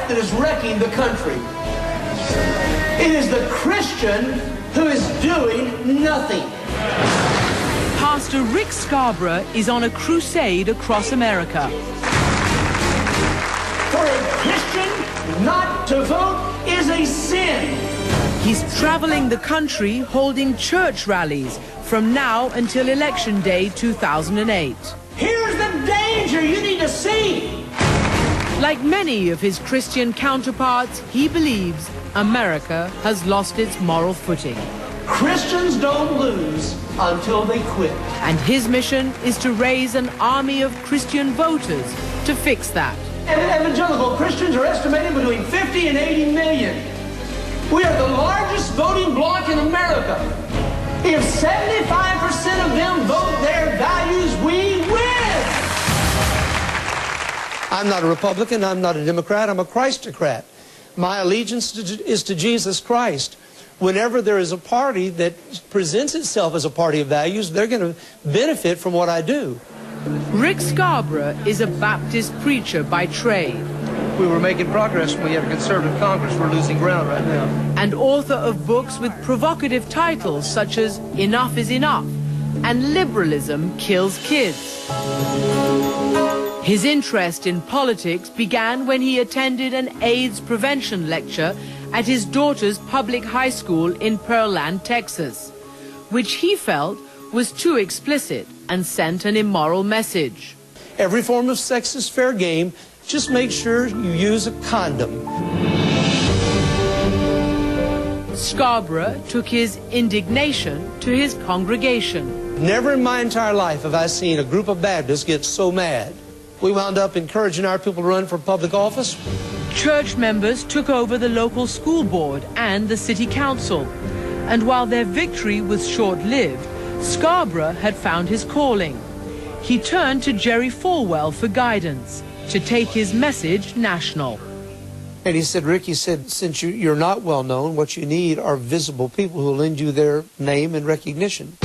That is wrecking the country. It is the Christian who is doing nothing. Pastor Rick Scarborough is on a crusade across America. For a Christian not to vote is a sin. He's traveling the country holding church rallies from now until Election Day 2008. Here's the danger you need to see. Like many of his Christian counterparts, he believes America has lost its moral footing. Christians don't lose until they quit. And his mission is to raise an army of Christian voters to fix that. Evangelical Christians are estimated between 50 and 80 million. We are the largest voting bloc in America. If 75% of them vote their values, we win. I'm not a Republican, I'm not a Democrat, I'm a Christocrat. My allegiance is to Jesus Christ. Whenever there is a party that presents itself as a party of values, they're going to benefit from what I do. Rick Scarborough is a Baptist preacher by trade. We were making progress when we had a conservative Congress. We're losing ground right now. And author of books with provocative titles such as Enough is Enough and Liberalism Kills Kids. His interest in politics began when he attended an AIDS prevention lecture at his daughter's public high school in Pearland, Texas, which he felt was too explicit and sent an immoral message. Every form of sex is fair game. Just make sure you use a condom. Scarborough took his indignation to his congregation. Never in my entire life have I seen a group of Baptists get so mad. We wound up encouraging our people to run for public office. Church members took over the local school board and the city council. And while their victory was short-lived, Scarborough had found his calling. He turned to Jerry Falwell for guidance, to take his message national. And he said, Rick, he said, since you're not well known, what you need are visible people who will lend you their name and recognition.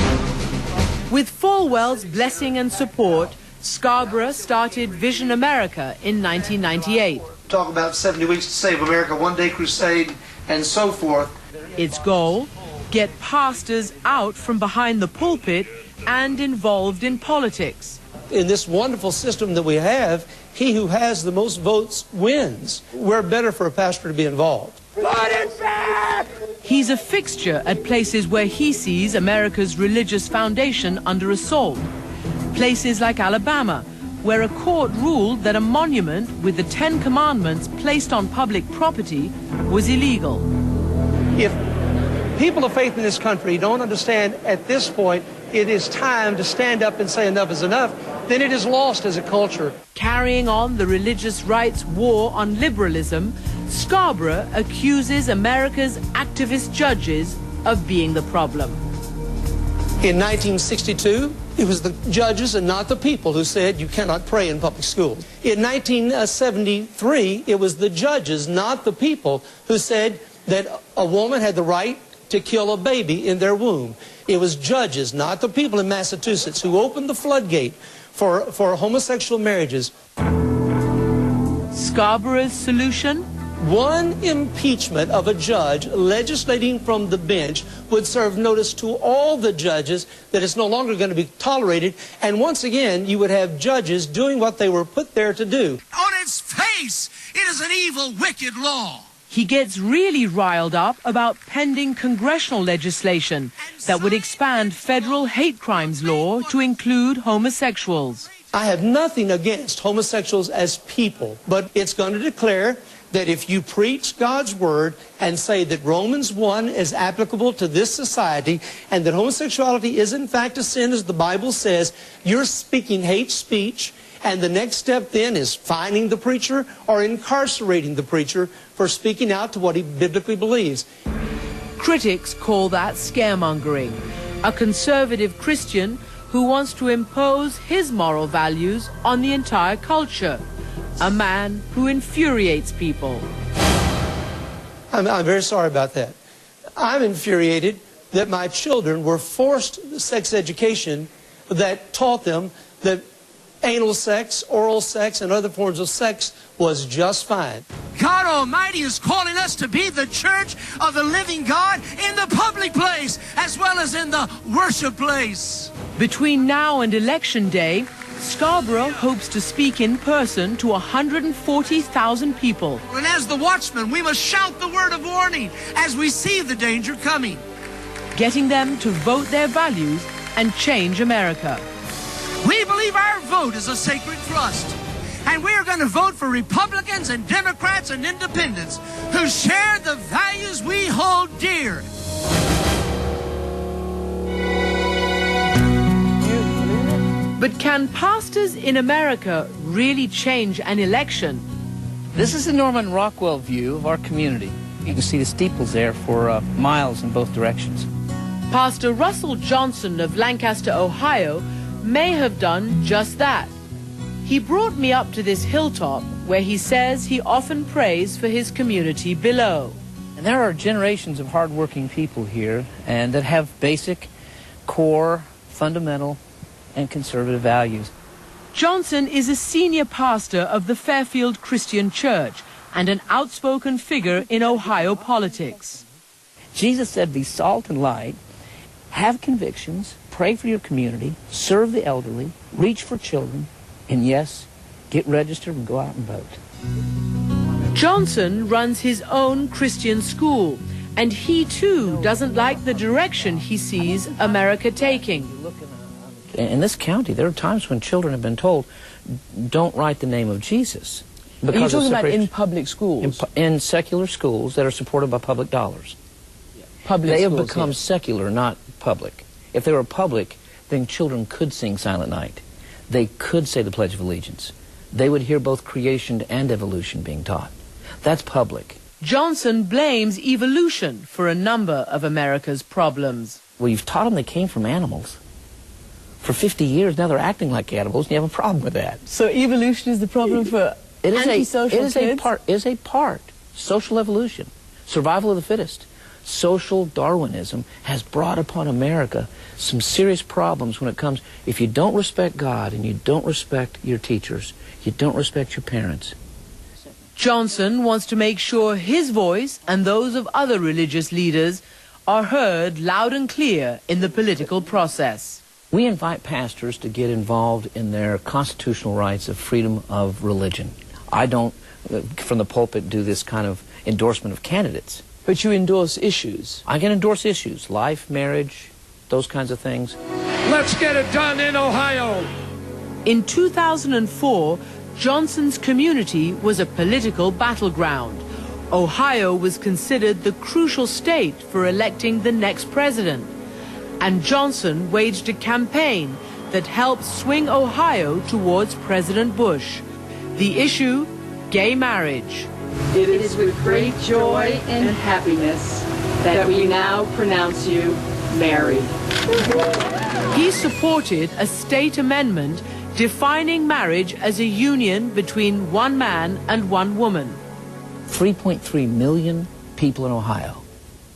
With Falwell's blessing and support, Scarborough started Vision America in 1998. Talk about 70 Weeks to Save America, One Day Crusade, and so forth. Its goal, get pastors out from behind the pulpit and involved in politics. In this wonderful system that we have, he who has the most votes wins. We're better for a pastor to be involved. He's a fixture at places where he sees America's religious foundation under assault. Places like Alabama, where a court ruled that a monument with the 10 Commandments placed on public property was illegal. If people of faith in this country don't understand at this point it is time to stand up and say enough is enough, then it is lost as a culture. Carrying on the religious rights war on liberalism, Scarborough accuses America's activist judges of being the problem. In 1962, it was the judges and not the people who said you cannot pray in public schools. In 1973, it was the judges, not the people, who said that a woman had the right to kill a baby in their womb. It was judges, not the people in Massachusetts, who opened the floodgate for homosexual marriages. Scarborough's solution? One impeachment of a judge legislating from the bench would serve notice to all the judges that it's no longer going to be tolerated. And once again, you would have judges doing what they were put there to do. On its face, it is an evil, wicked law. He gets really riled up about pending congressional legislation that would expand federal hate crimes law to include homosexuals. I have nothing against homosexuals as people, but it's going to declare that if you preach God's word and say that Romans 1 is applicable to this society and that homosexuality is in fact a sin as the Bible says, you're speaking hate speech, and the next step then is fining the preacher or incarcerating the preacher for speaking out to what he biblically believes. Critics call that scaremongering. A conservative Christian who wants to impose his moral values on the entire culture. A man who infuriates people. I'm very sorry about that. I'm infuriated that my children were forced sex education that taught them that anal sex, oral sex, and other forms of sex was just fine. God Almighty is calling us to be the church of the living God in the public place as well as in the worship place. Between now and Election Day, Scarborough hopes to speak in person to 140,000 people. And as the watchman, we must shout the word of warning as we see the danger coming. Getting them to vote their values and change America. We believe our vote is a sacred trust. And we are going to vote for Republicans and Democrats and independents who share the values we hold dear. But can pastors in America really change an election? This is the Norman Rockwell view of our community. You can see the steeples there for miles in both directions. Pastor Russell Johnson of Lancaster, Ohio, may have done just that. He brought me up to this hilltop where he says he often prays for his community below. And there are generations of hardworking people here and that have basic, core, fundamental, and conservative values. Johnson is a senior pastor of the Fairfield Christian Church and an outspoken figure in Ohio politics. Jesus said, be salt and light, have convictions, pray for your community, serve the elderly, reach for children, and yes, get registered and go out and vote. Johnson runs his own Christian school, and he too doesn't like the direction he sees America taking. In this county, there are times when children have been told, don't write the name of Jesus. Are you talking about in public schools? In secular schools that are supported by public dollars. They have become secular, not public. If they were public, then children could sing Silent Night. They could say the Pledge of Allegiance. They would hear both creation and evolution being taught. That's public. Johnson blames evolution for a number of America's problems. Well, you've taught them they came from animals. For 50 years, now they're acting like animals, and you have a problem with that. So evolution is the problem for antisocial kids? It is a part. Social evolution, survival of the fittest. Social Darwinism has brought upon America some serious problems when it comes, if you don't respect God and you don't respect your teachers, you don't respect your parents. Johnson wants to make sure his voice and those of other religious leaders are heard loud and clear in the political process. We invite pastors to get involved in their constitutional rights of freedom of religion. I don't, from the pulpit, do this kind of endorsement of candidates. But you endorse issues. I can endorse issues, life, marriage, those kinds of things. Let's get it done in Ohio. In 2004, Johnson's community was a political battleground. Ohio was considered the crucial state for electing the next president. And Johnson waged a campaign that helped swing Ohio towards President Bush. The issue, gay marriage. It is with great joy and happiness that we now pronounce you married. He supported a state amendment defining marriage as a union between one man and one woman. 3.3 million people in Ohio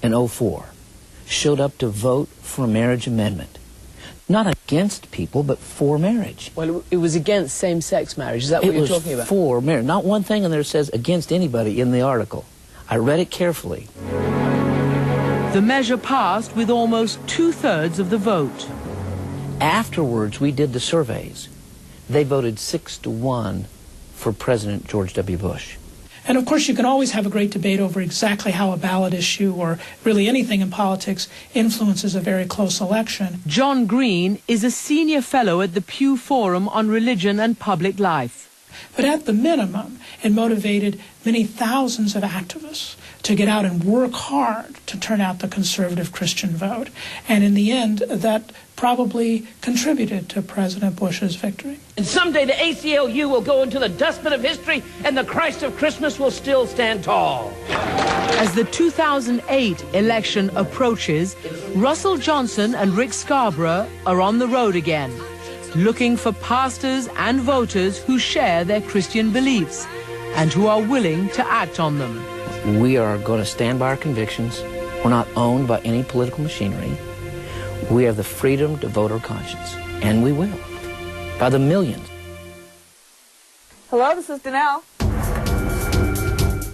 in 2004 showed up to vote for a marriage amendment. Not against people, but for marriage. Well, it was against same-sex marriage. Is that what you're talking about? It was for marriage. Not one thing in there says against anybody in the article. I read it carefully. The measure passed with almost 2/3 of the vote. Afterwards, we did the surveys. They voted 6-1 for President George W. Bush. And of course, you can always have a great debate over exactly how a ballot issue or really anything in politics influences a very close election. John Green is a senior fellow at the Pew Forum on Religion and Public Life. But at the minimum, it motivated many thousands of activists to get out and work hard to turn out the conservative Christian vote. And in the end, that probably contributed to President Bush's victory. And someday the ACLU will go into the dustbin of history and the Christ of Christmas will still stand tall. As the 2008 election approaches, Russell Johnson and Rick Scarborough are on the road again, looking for pastors and voters who share their Christian beliefs and who are willing to act on them. We are going to stand by our convictions. We're not owned by any political machinery. We have the freedom to vote our conscience, and we will, by the millions. Hello, this is Danelle.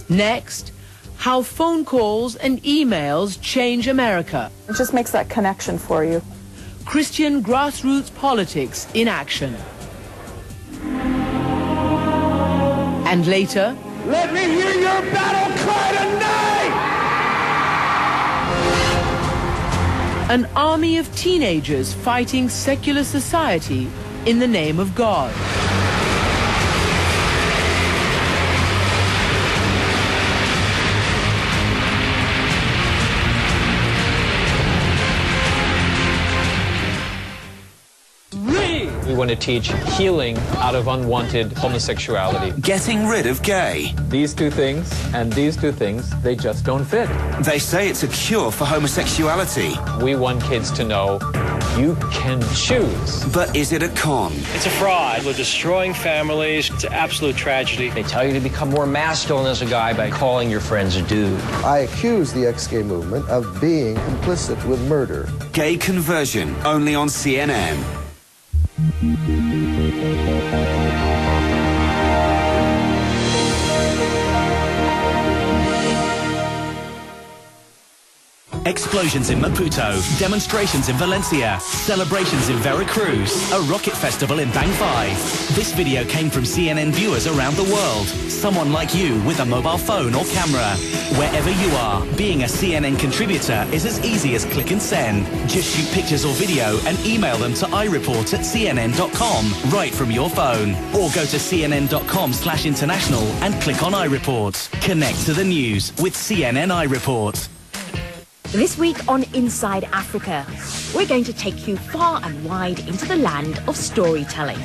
Next, how phone calls and emails change America. It just makes that connection for you. Christian grassroots politics in action. And later, let me hear your battle cry tonight! An army of teenagers fighting secular society in the name of God. We want to teach healing out of unwanted homosexuality. Getting rid of gay. These two things and these two things, they just don't fit. They say it's a cure for homosexuality. We want kids to know you can choose. But is it a con? It's a fraud. They're destroying families. It's an absolute tragedy. They tell you to become more masculine as a guy by calling your friends a dude. I accuse the ex-gay movement of being complicit with murder. Gay conversion, only on CNN. Explosions in Maputo, demonstrations in Valencia, celebrations in Veracruz, a rocket festival in Bang 5. This video came from CNN viewers around the world. Someone like you with a mobile phone or camera. Wherever you are, being a CNN contributor is as easy as click and send. Just shoot pictures or video and email them to ireport@cnn.com right from your phone. Or go to cnn.com/international and click on iReport. Connect to the news with CNN iReport. This week on Inside Africa, we're going to take you far and wide into the land of storytelling.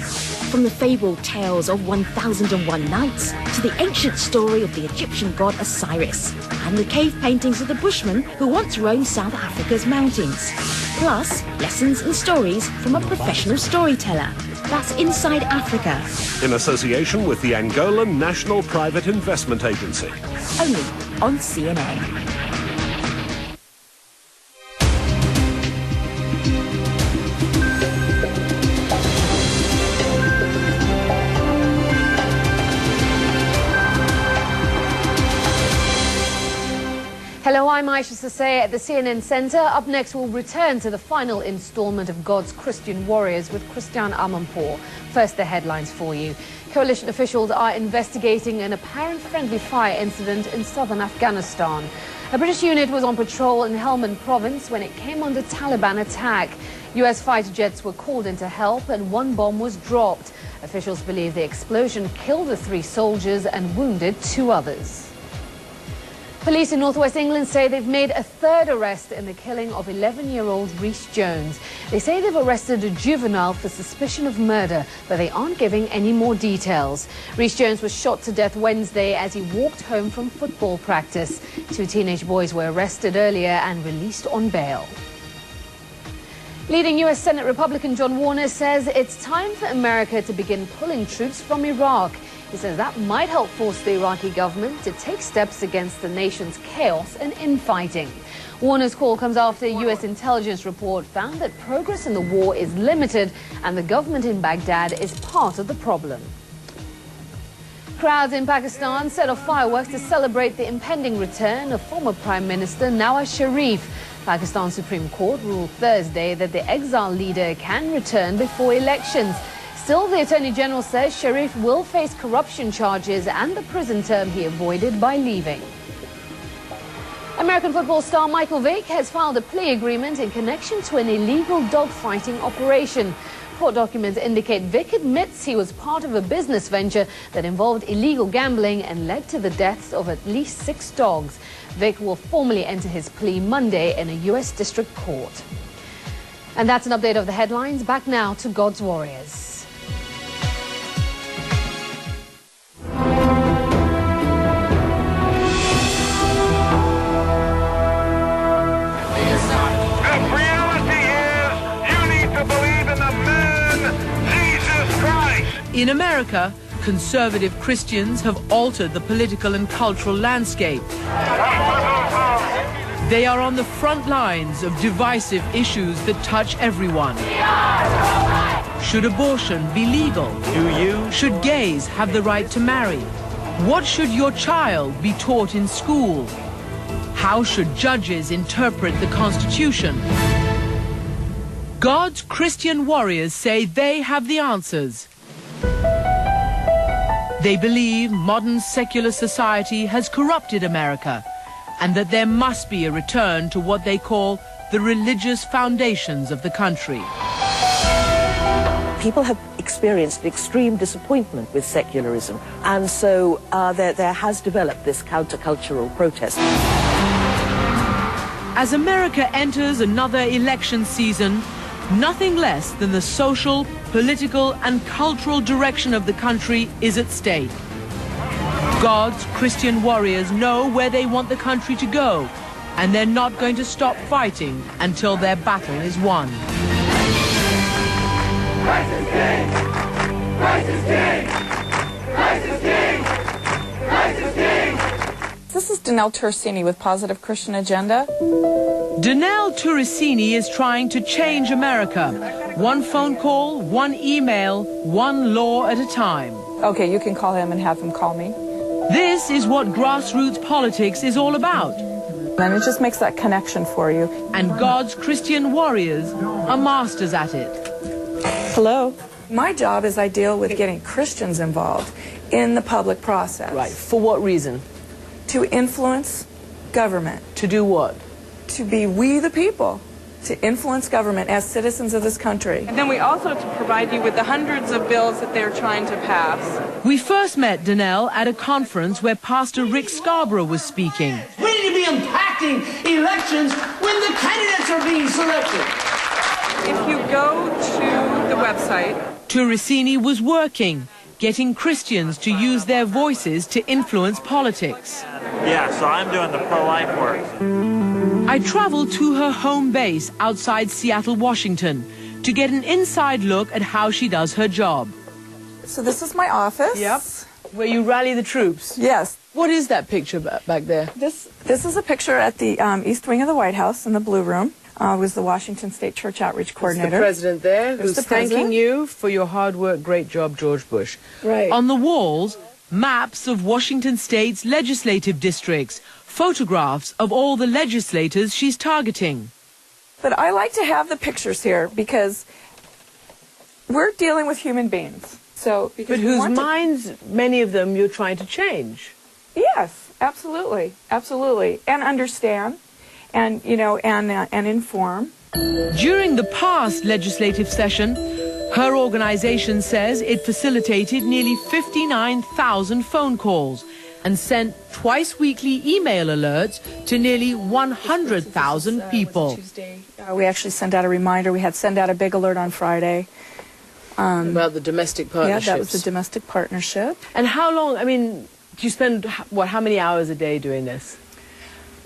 From the fabled tales of 1001 Nights to the ancient story of the Egyptian god Osiris and the cave paintings of the Bushmen who once roamed South Africa's mountains. Plus, lessons and stories from a professional storyteller. That's Inside Africa. In association with the Angolan National Private Investment Agency. Only on CNN. Hello, I'm Aisha Sasay at the CNN Center. Up next, we'll return to the final installment of God's Christian Warriors with Christian Amanpour. First, the headlines for you. Coalition officials are investigating an apparent friendly fire incident in southern Afghanistan. A British unit was on patrol in Helmand province when it came under Taliban attack. U.S. fighter jets were called in to help and one bomb was dropped. Officials believe the explosion killed the 3 soldiers and wounded 2 others. Police in northwest England say they've made a 3rd arrest in the killing of 11-year-old Rhys Jones. They say they've arrested a juvenile for suspicion of murder, but they aren't giving any more details. Rhys Jones was shot to death Wednesday as he walked home from football practice. 2 teenage boys were arrested earlier and released on bail. Leading U.S. Senate Republican John Warner says it's time for America to begin pulling troops from Iraq. He says that might help force the Iraqi government to take steps against the nation's chaos and infighting. Warner's call comes after a U.S. intelligence report found that progress in the war is limited and the government in Baghdad is part of the problem. Crowds in Pakistan set off fireworks to celebrate the impending return of former Prime Minister Nawaz Sharif. Pakistan's Supreme Court ruled Thursday that the exiled leader can return before elections. Still, the Attorney General says Sharif will face corruption charges and the prison term he avoided by leaving. American football star Michael Vick has filed a plea agreement in connection to an illegal dogfighting operation. Court documents indicate Vic admits he was part of a business venture that involved illegal gambling and led to the deaths of at least 6 dogs. Vic will formally enter his plea Monday in a U.S. District Court. And that's an update of the headlines. Back now to God's Warriors. In America, conservative Christians have altered the political and cultural landscape. They are on the front lines of divisive issues that touch everyone. Should abortion be legal? Do you? Should gays have the right to marry? What should your child be taught in school? How should judges interpret the Constitution? God's Christian warriors say they have the answers. They believe modern secular society has corrupted America and that there must be a return to what they call the religious foundations of the country. People have experienced extreme disappointment with secularism, and so there has developed this countercultural protest. As America enters another election season, nothing less than the social, political and cultural direction of the country is at stake. God's Christian warriors know where they want the country to go, and they're not going to stop fighting until their battle is won. Christ is King! Christ is King! Christ is King! Christ is King! This is Danelle Turcini with Positive Christian Agenda. Danelle Turcini is trying to change America. One phone call, one email, one law at a time. Okay, you can call him and have him call me. This is what grassroots politics is all about. And it just makes that connection for you. And God's Christian warriors are masters at it. Hello. My job is I deal with getting Christians involved in the public process. Right. For what reason? To influence government. To do what? To be we the people. To influence government as citizens of this country. And then we also to provide you with the hundreds of bills that they're trying to pass. We first met Danelle at a conference where Pastor Rick Scarborough was speaking. We need to be impacting elections when the candidates are being selected. If you go to the website, Turcini was working, getting Christians to use their voices to influence politics. Yeah, so I'm doing the pro-life work. I traveled to her home base outside Seattle, Washington, to get an inside look at how she does her job. So this is my office. Yep. Where you rally the troops. Yes. What is that picture back there? This is a picture at the East Wing of the White House in the Blue Room. Was the Washington State Church Outreach Coordinator. The president there, There's who's the president. thanking you for your hard work. Great job, George Bush. Right. On the walls, maps of Washington State's legislative districts, photographs of all the legislators she's targeting. But I like to have the pictures here because we're dealing with human beings. So, but whose minds, many of them, you're trying to change. Yes, absolutely, absolutely, and understand, and and inform. During the past legislative session, her organization says it facilitated nearly 59,000 phone calls and sent twice-weekly email alerts to nearly 100,000 people. We actually sent out a reminder. We had sent out a big alert on Friday. About the domestic partnerships. Yeah, that was the domestic partnership. And how long, do you spend, how many hours a day doing this?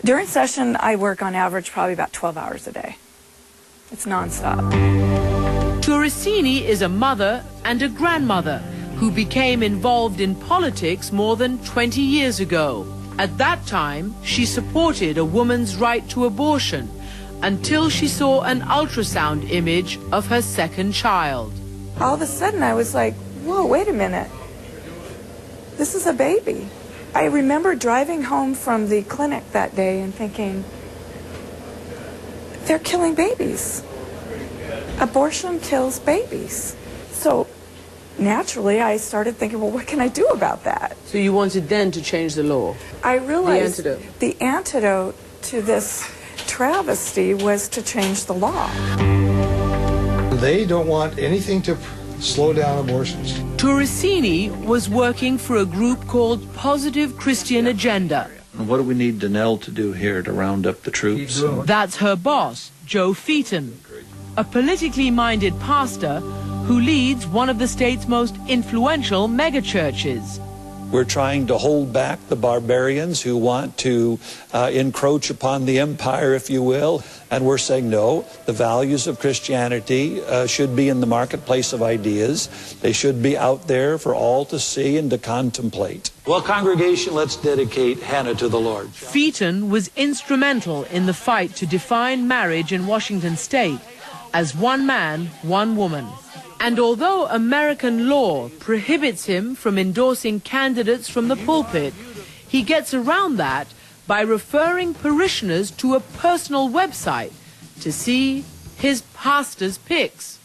During session, I work on average probably about 12 hours a day. It's nonstop. Turcini is a mother and a grandmother who became involved in politics more than 20 years ago. At that time, she supported a woman's right to abortion until she saw an ultrasound image of her second child. All of a sudden, I was like, whoa, wait a minute. This is a baby. I remember driving home from the clinic that day and thinking, they're killing babies. Abortion kills babies. So naturally, I started thinking, well, what can I do about that? So you wanted then to change the law? I realized the antidote to this travesty was to change the law. they don't want anything to slow down abortions. Torresini was working for a group called Positive Christian Agenda. What do we need Danelle to do here to round up the troops? That's her boss, Joe Featon, a politically minded pastor who leads one of the state's most influential megachurches. We're trying to hold back the barbarians who want to encroach upon the empire, if you will. And we're saying, no, the values of Christianity should be in the marketplace of ideas. They should be out there for all to see and to contemplate. Well, congregation, let's dedicate Hannah to the Lord. Featon was instrumental in the fight to define marriage in Washington state as one man, one woman. And although American law prohibits him from endorsing candidates from the pulpit, he gets around that by referring parishioners to a personal website to see his pastor's pics.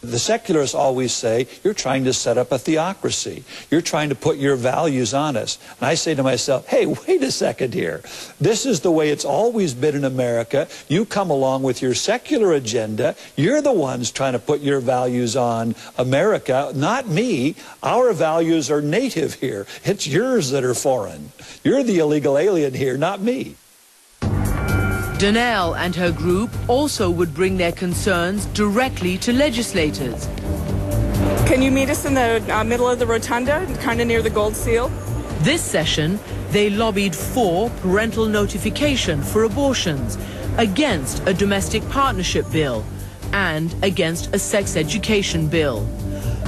The secularists always say, you're trying to set up a theocracy. You're trying to put your values on us. And I say to myself, hey, wait a second here. This is the way it's always been in America. You come along with your secular agenda. You're the ones trying to put your values on America, not me. Our values are native here. It's yours that are foreign. You're the illegal alien here, not me. Danelle and her group also would bring their concerns directly to legislators. Can you meet us in the middle of the rotunda, kind of near the gold seal? This session, they lobbied for parental notification for abortions, against a domestic partnership bill, and against a sex education bill.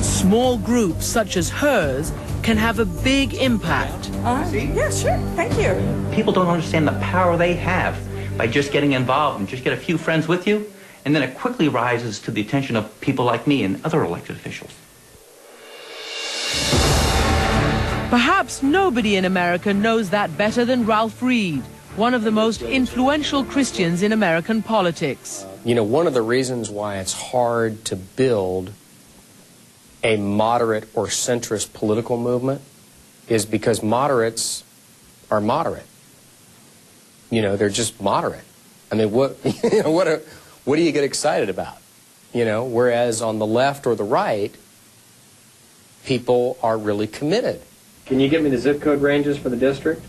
Small groups such as hers can have a big impact. Yeah, sure. Thank you. People don't understand the power they have by just getting involved and just get a few friends with you, and then it quickly rises to the attention of people like me and other elected officials. Perhaps nobody in America knows that better than Ralph Reed, one of the most influential Christians in American politics. You know, one of the reasons why it's hard to build a moderate or centrist political movement is because moderates are moderate. You know, they're just moderate. I mean, what do you get excited about? You know, whereas on the left or the right, people are really committed. Can you give me the zip code ranges for the district?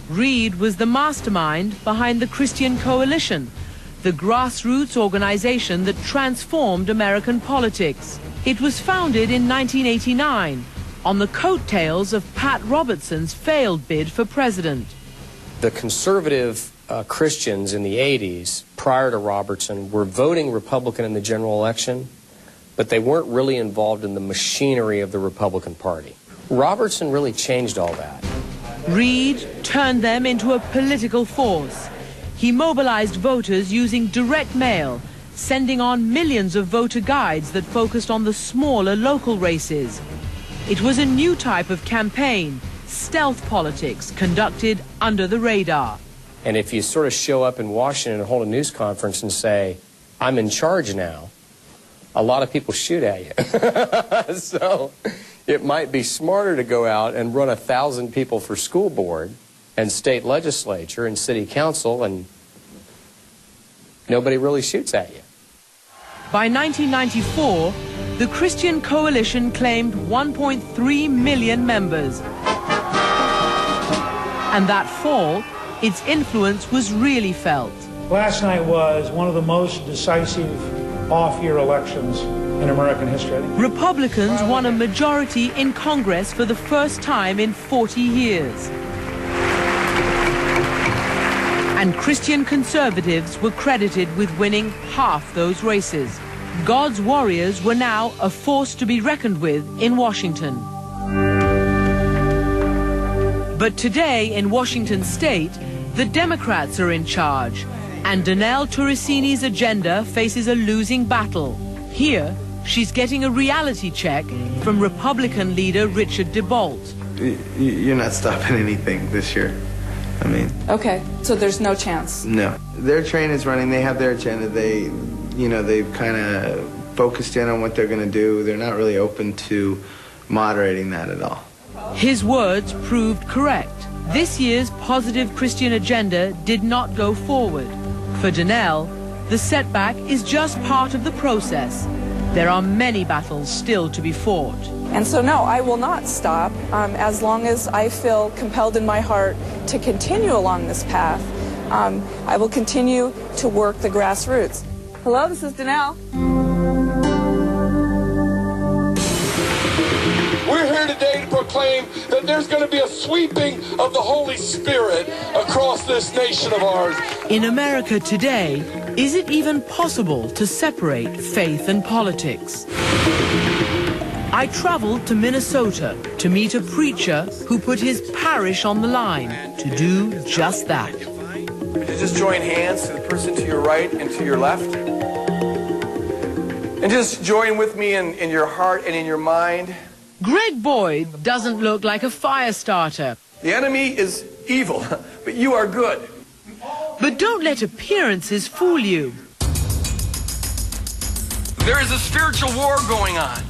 Reed was the mastermind behind the Christian Coalition, the grassroots organization that transformed American politics. It was founded in 1989 on the coattails of Pat Robertson's failed bid for president. The conservative Christians in the 80s, prior to Robertson, were voting Republican in the general election, but they weren't really involved in the machinery of the Republican Party. Robertson really changed all that. Reed turned them into a political force. He mobilized voters using direct mail, sending on millions of voter guides that focused on the smaller local races. It was a new type of campaign, stealth politics conducted under the radar. And if you sort of show up in Washington and hold a news conference and say, I'm in charge now, a lot of people shoot at you. So it might be smarter to go out and run 1,000 people for school board and state legislature and city council, and nobody really shoots at you. By 1994, the Christian Coalition claimed 1.3 million members. And that fall, its influence was really felt. Last night was one of the most decisive off-year elections in American history. Republicans won a majority in Congress for the first time in 40 years. And Christian conservatives were credited with winning half those races. God's warriors were now a force to be reckoned with in Washington. But today in Washington state, the Democrats are in charge, and Danelle Torresini's agenda faces a losing battle. Here, she's getting a reality check from Republican leader Richard DeBolt. You're not stopping anything this year. I mean... Okay, so there's no chance? No. Their train is running. They have their agenda. They've kind of focused in on what they're going to do. They're not really open to moderating that at all. His words proved correct. This year's Positive Christian Agenda did not go forward. For Danelle, the setback is just part of the process. There are many battles still to be fought. And so, no, I will not stop as long as I feel compelled in my heart to continue along this path. I will continue to work the grassroots. Hello, this is Danelle. We're here today to proclaim that there's going to be a sweeping of the Holy Spirit across this nation of ours. In America today, is it even possible to separate faith and politics? I traveled to Minnesota to meet a preacher who put his parish on the line to do just that. Would you just join hands to the person to your right and to your left? And just join with me in your heart and in your mind. Greg Boyd doesn't look like a fire starter. The enemy is evil, but you are good. But don't let appearances fool you. There is a spiritual war going on.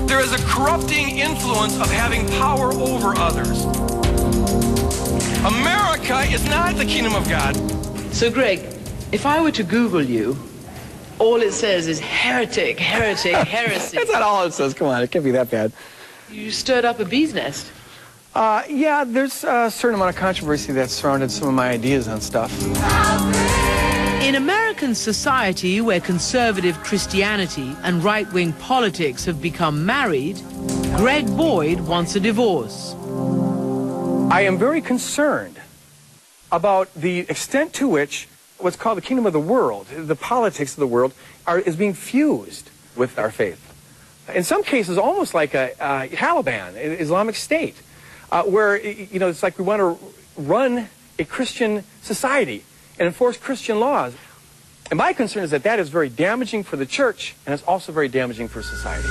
There is a corrupting influence of having power over others. America is not the kingdom of God. So, Greg, if I were to Google you, all it says is heretic, heretic, heresy. That's not all it says. Come on, it can't be that bad. You stirred up a bee's nest. Yeah, there's a certain amount of controversy that surrounded some of my ideas on stuff. In American society, where conservative Christianity and right-wing politics have become married, Greg Boyd wants a divorce. I am very concerned about the extent to which what's called the kingdom of the world, the politics of the world, is being fused with our faith. In some cases, almost like a Taliban, an Islamic State, where, you know, it's like we want to run a Christian society and enforce Christian laws. And my concern is that that is very damaging for the church, and it's also very damaging for society.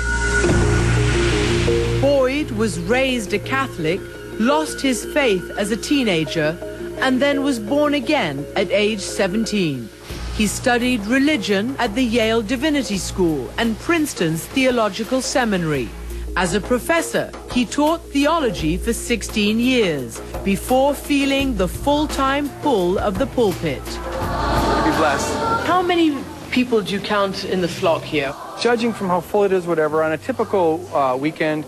Boyd was raised a Catholic, lost his faith as a teenager, and then was born again at age 17. He studied religion at the Yale Divinity School and Princeton's Theological Seminary. As a professor, he taught theology for 16 years before feeling the full-time pull of the pulpit. Be blessed. How many people do you count in the flock here? Judging from how full it is, whatever, on a typical weekend,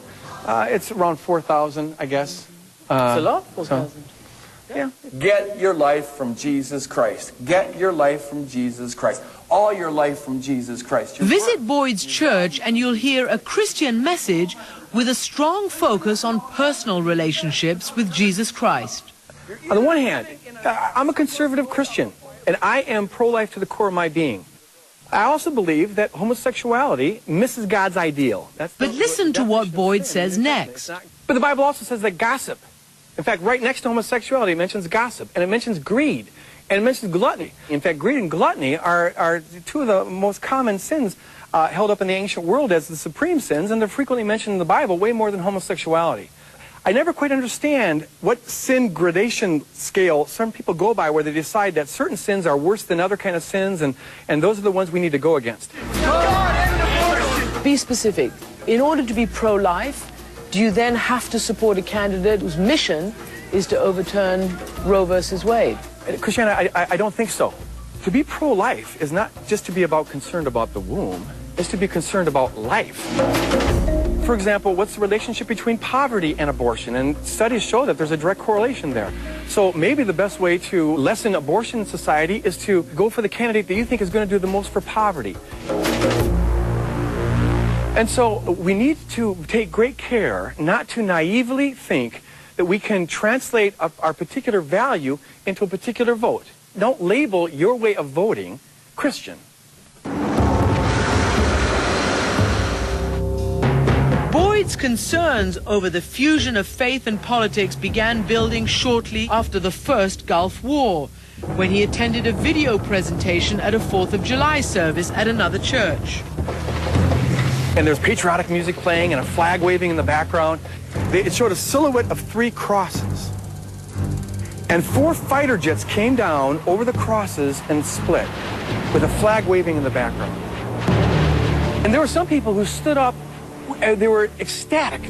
it's around 4,000, I guess. It's a lot, 4,000. Yeah. Get your life from Jesus Christ. Get your life from Jesus Christ. All your life from Jesus Christ. Visit Boyd's church and you'll hear a Christian message with a strong focus on personal relationships with Jesus Christ. On the one hand, I'm a conservative Christian, and I am pro-life to the core of my being. I also believe that homosexuality misses God's ideal. But listen to what Boyd says next. But the Bible also says that gossip. In fact, right next to homosexuality, it mentions gossip, and it mentions greed, and it mentions gluttony. In fact, greed and gluttony are two of the most common sins held up in the ancient world as the supreme sins, and they're frequently mentioned in the Bible way more than homosexuality. I never quite understand what sin gradation scale some people go by where they decide that certain sins are worse than other kind of sins, and those are the ones we need to go against. Be specific. In order to be pro-life, do you then have to support a candidate whose mission is to overturn Roe versus Wade? Christiana, I don't think so. To be pro-life is not just to be concerned about the womb, it's to be concerned about life. For example, what's the relationship between poverty and abortion? And studies show that there's a direct correlation there. So maybe the best way to lessen abortion in society is to go for the candidate that you think is going to do the most for poverty. And so we need to take great care not to naively think that we can translate our particular value into a particular vote. Don't label your way of voting Christian. Boyd's concerns over the fusion of faith and politics began building shortly after the first Gulf War, when he attended a video presentation at a 4th of July service at another church. And there's patriotic music playing and a flag waving in the background. It showed a silhouette of 3 crosses. And 4 fighter jets came down over the crosses and split, with a flag waving in the background. And there were some people who stood up, and they were ecstatic.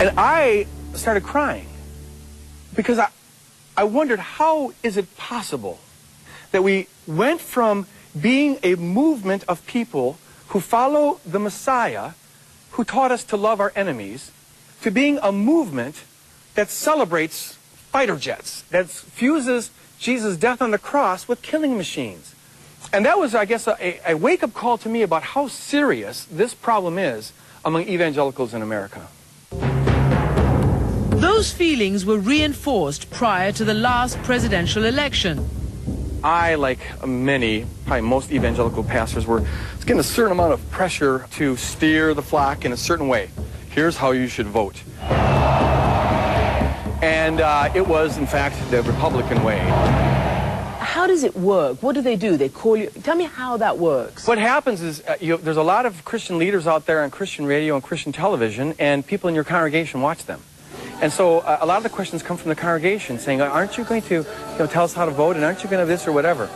And I started crying, because I wondered, how is it possible that we went from being a movement of people who follow the Messiah, who taught us to love our enemies, to being a movement that celebrates fighter jets, that fuses Jesus' death on the cross with killing machines. And that was, I guess, a wake-up call to me about how serious this problem is among evangelicals in America. Those feelings were reinforced prior to the last presidential election. I, like many, probably most evangelical pastors, was getting a certain amount of pressure to steer the flock in a certain way. Here's how you should vote. And it was, in fact, the Republican way. How does it work? What do? They call you? Tell me how that works. What happens is there's a lot of Christian leaders out there on Christian radio and Christian television, and people in your congregation watch them. And so a lot of the questions come from the congregation saying, aren't you going to tell us how to vote, and aren't you going to this or whatever?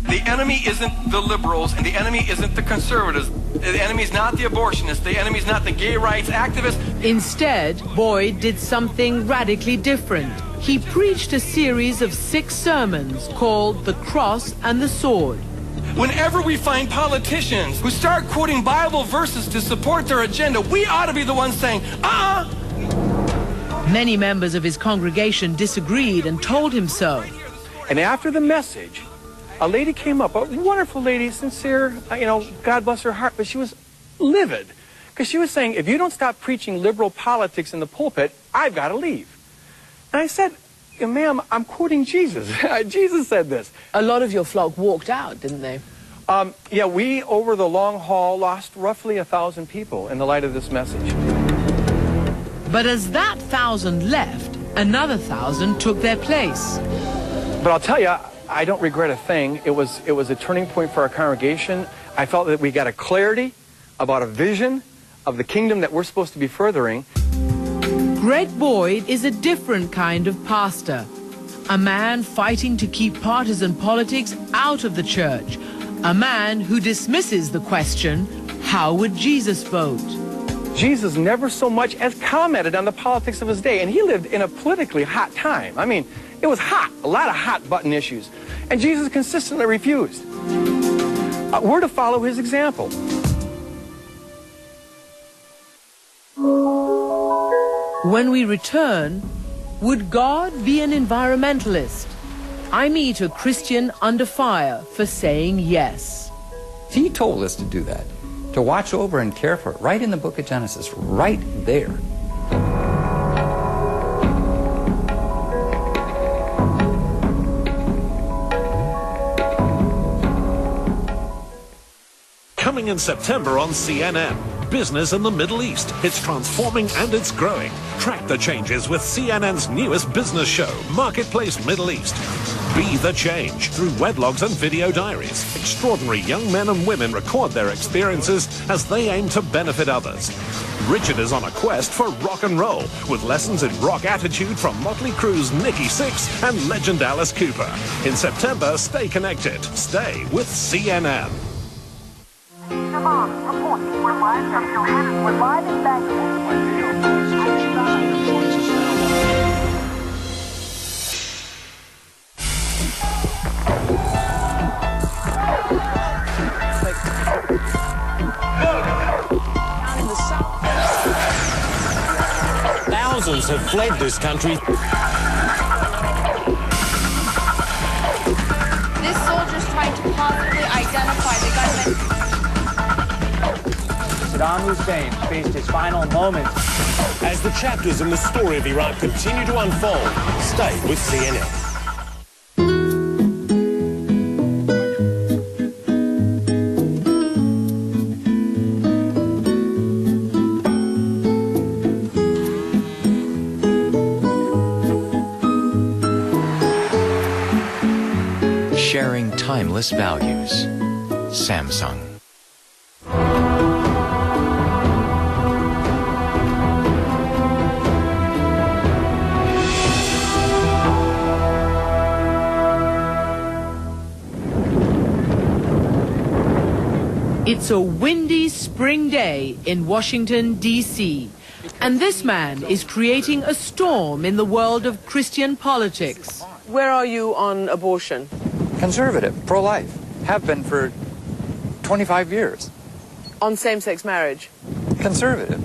The enemy isn't the liberals, and the enemy isn't the conservatives. The enemy's not the abortionists. The enemy's not the gay rights activists. Instead, Boyd did something radically different. He preached a series of 6 sermons called The Cross and the Sword. Whenever we find politicians who start quoting Bible verses to support their agenda, we ought to be the ones saying, Many members of his congregation disagreed and told him so. And after the message, a lady came up, a wonderful lady, sincere, God bless her heart, but she was livid. Because she was saying, if you don't stop preaching liberal politics in the pulpit, I've got to leave. And I said, ma'am, I'm quoting Jesus. Jesus said this. A lot of your flock walked out, didn't they? Yeah, we, over the long haul, lost roughly 1,000 people in the light of this message. But as that 1,000 left, another 1,000 took their place. But I'll tell you, I don't regret a thing. It was a turning point for our congregation. I felt that we got a clarity about a vision of the kingdom that we're supposed to be furthering. Greg Boyd is a different kind of pastor. A man fighting to keep partisan politics out of the church. A man who dismisses the question, how would Jesus vote? Jesus never so much as commented on the politics of his day, and he lived in a politically hot time. I mean, it was hot, a lot of hot button issues, and Jesus consistently refused. We're to follow his example. When we return, would God be an environmentalist? I meet a Christian under fire for saying yes. He told us to do that, to watch over and care for it, right in the book of Genesis, right there. Coming in September on CNN, business in the Middle East. It's transforming and it's growing. Track the changes with CNN's newest business show, Marketplace Middle East. Be the change through weblogs and video diaries. Extraordinary young men and women record their experiences as they aim to benefit others. Richard is on a quest for rock and roll with lessons in rock attitude from Motley Crue's Nikki Sixx and legend Alice Cooper. In September, stay connected. Stay with CNN. Thousands have fled this country. This soldier's trying to positively identify the gunman. Saddam Hussein faced his final moments. As the chapters in the story of Iraq continue to unfold, stay with CNN. Sharing timeless values. Samsung. It's a windy spring day in Washington, D.C., and this man is creating a storm in the world of Christian politics. Where are you on abortion? Conservative, pro-life, have been for 25 years. On same-sex marriage? Conservative.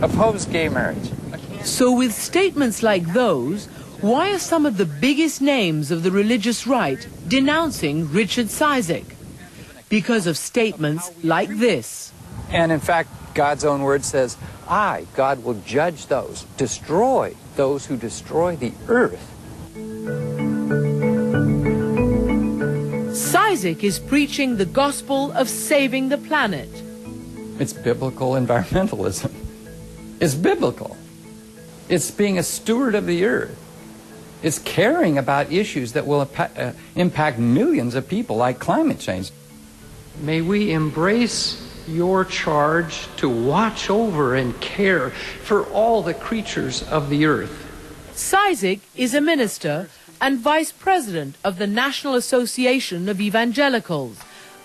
Oppose gay marriage. So with statements like those, why are some of the biggest names of the religious right denouncing Richard Cizik? Because of statements like this. And in fact, God's own word says, I, God, will judge those, destroy those who destroy the earth. Cizik is preaching the gospel of saving the planet. It's biblical environmentalism. It's biblical. It's being a steward of the earth. It's caring about issues that will impact millions of people, like climate change. May we embrace your charge to watch over and care for all the creatures of the earth. Cizik is a minister and vice president of the National Association of Evangelicals,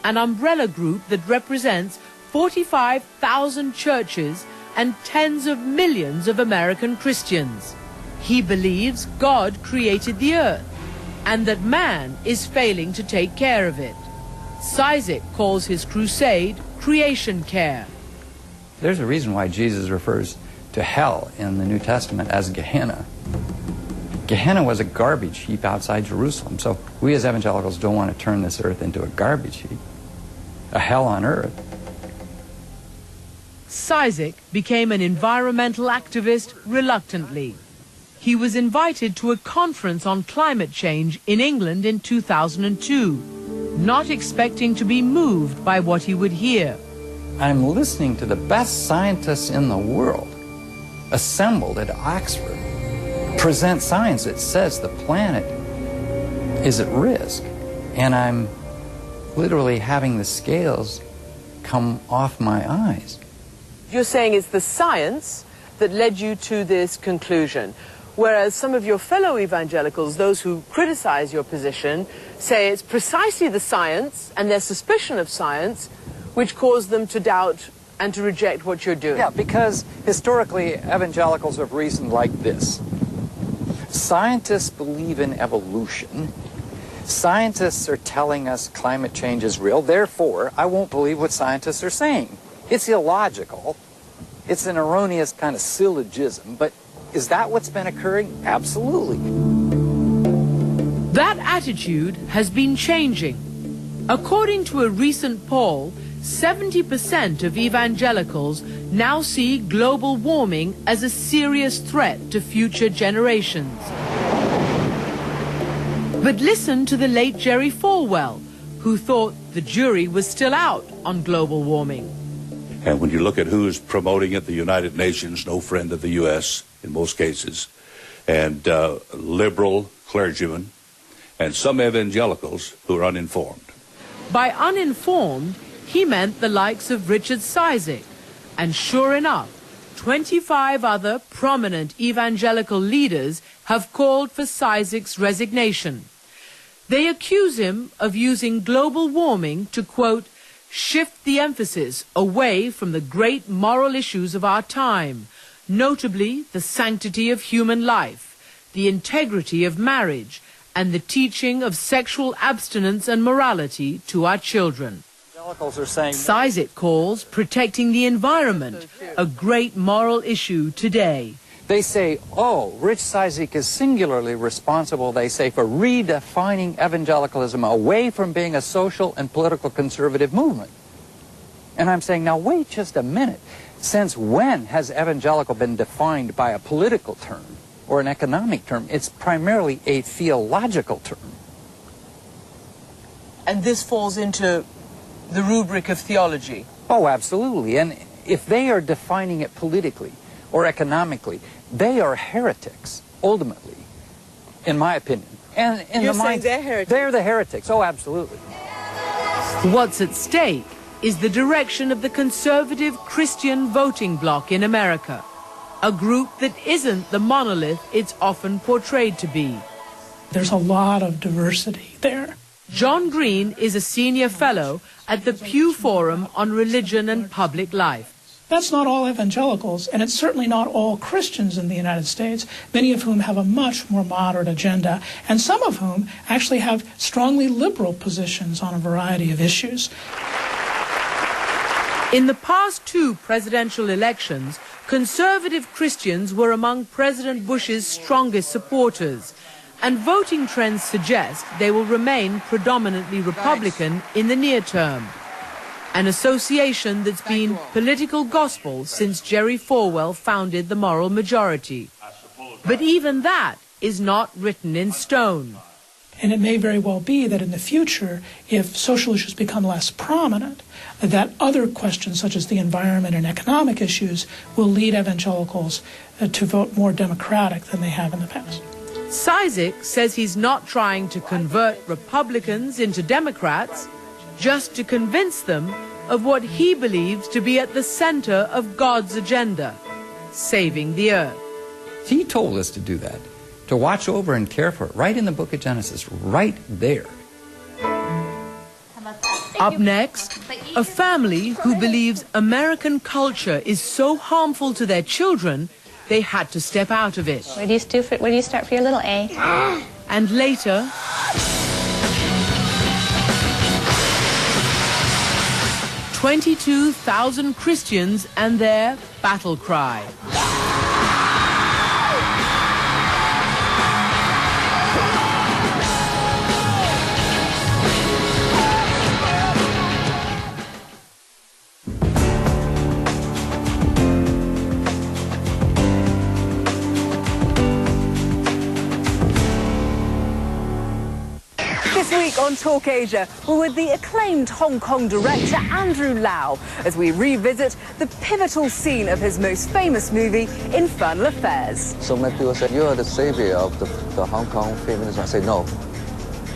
an umbrella group that represents 45,000 churches and tens of millions of American Christians. He believes God created the earth and that man is failing to take care of it. Cizik calls his crusade creation care. There's a reason why Jesus refers to hell in the New Testament as Gehenna. Gehenna was a garbage heap outside Jerusalem, so we as evangelicals don't want to turn this earth into a garbage heap, a hell on earth. Cizik became an environmental activist reluctantly. He was invited to a conference on climate change in England in 2002, not expecting to be moved by what he would hear. I'm listening to the best scientists in the world assembled at Oxford present science that says the planet is at risk, and I'm literally having the scales come off my eyes. You're saying it's the science that led you to this conclusion, whereas some of your fellow evangelicals, those who criticize your position, say it's precisely the science and their suspicion of science which caused them to doubt and to reject what you're doing. Yeah, because historically evangelicals have reasoned like this. Scientists believe in evolution. Scientists are telling us climate change is real. Therefore, I won't believe what scientists are saying. It's illogical. It's an erroneous kind of syllogism. But is that what's been occurring? Absolutely. That attitude has been changing. According to a recent poll, 70% of evangelicals now see global warming as a serious threat to future generations. But listen to the late Jerry Falwell, who thought the jury was still out on global warming. And when you look at who's promoting it, the United Nations, no friend of the U.S. in most cases, and liberal clergymen, and some evangelicals who are uninformed. By uninformed, he meant the likes of Richard Cizik. And sure enough, 25 other prominent evangelical leaders have called for Cizik's resignation. They accuse him of using global warming to, quote, shift the emphasis away from the great moral issues of our time, notably the sanctity of human life, the integrity of marriage, and the teaching of sexual abstinence and morality to our children. Evangelicals are saying Cizik calls protecting the environment a great moral issue today. They say, oh, Rich Cizik is singularly responsible, they say, for redefining evangelicalism away from being a social and political conservative movement. And I'm saying, now wait just a minute. Since when has evangelical been defined by a political term or an economic term? It's primarily a theological term. And this falls into the rubric of theology? Oh, absolutely. And if they are defining it politically or economically, they are heretics, ultimately, in my opinion. And in You're the saying mind, they're heretics? They're the heretics. Oh, absolutely. What's at stake is the direction of the conservative Christian voting bloc in America, a group that isn't the monolith it's often portrayed to be. There's a lot of diversity there. John Green is a senior fellow at the Pew Forum on Religion and Public Life. That's not all evangelicals, and it's certainly not all Christians in the United States, many of whom have a much more moderate agenda, and some of whom actually have strongly liberal positions on a variety of issues. In the past 2 presidential elections, conservative Christians were among President Bush's strongest supporters, and voting trends suggest they will remain predominantly Republican in the near term. An association that's been political gospel since Jerry Falwell founded the Moral Majority. But even that is not written in stone. And it may very well be that in the future, if social issues become less prominent, that other questions such as the environment and economic issues will lead evangelicals to vote more Democratic than they have in the past. Cizik says he's not trying to convert Republicans into Democrats, just to convince them of what he believes to be at the center of God's agenda, saving the earth. He told us to do that, to watch over and care for it, right in the book of Genesis, right there. Up next, a family who believes American culture is so harmful to their children, they had to step out of it. Where do you start for your little A? And later, 22,000 Christians and their battle cry. This week on Talk Asia, we're with the acclaimed Hong Kong director Andrew Lau as we revisit the pivotal scene of his most famous movie, Infernal Affairs. So many people said, you are the savior of the Hong Kong film industry. I say, no,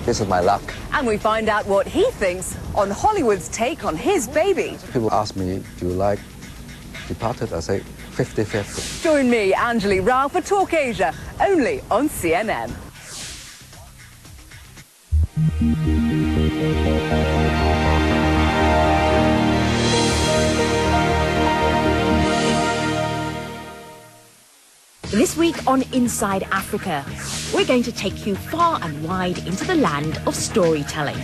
this is my luck. And we find out what he thinks on Hollywood's take on his baby. People ask me, do you like Departed? I say, 50-50. Join me, Anjali Rao, for Talk Asia, only on CNN. This week on Inside Africa, we're going to take you far and wide into the land of storytelling.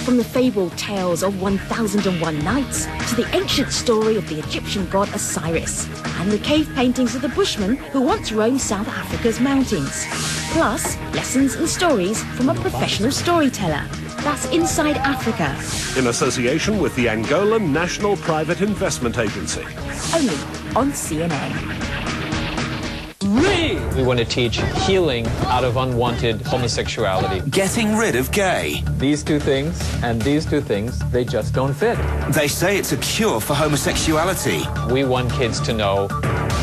From the fabled tales of 1001 Nights to the ancient story of the Egyptian god Osiris and the cave paintings of the Bushmen who once roamed South Africa's mountains. Plus, lessons and stories from a professional storyteller. That's Inside Africa. In association with the Angolan National Private Investment Agency. Only on CNN. We want to teach healing out of unwanted homosexuality. Getting rid of gay. These two things and these two things, they just don't fit. They say it's a cure for homosexuality. We want kids to know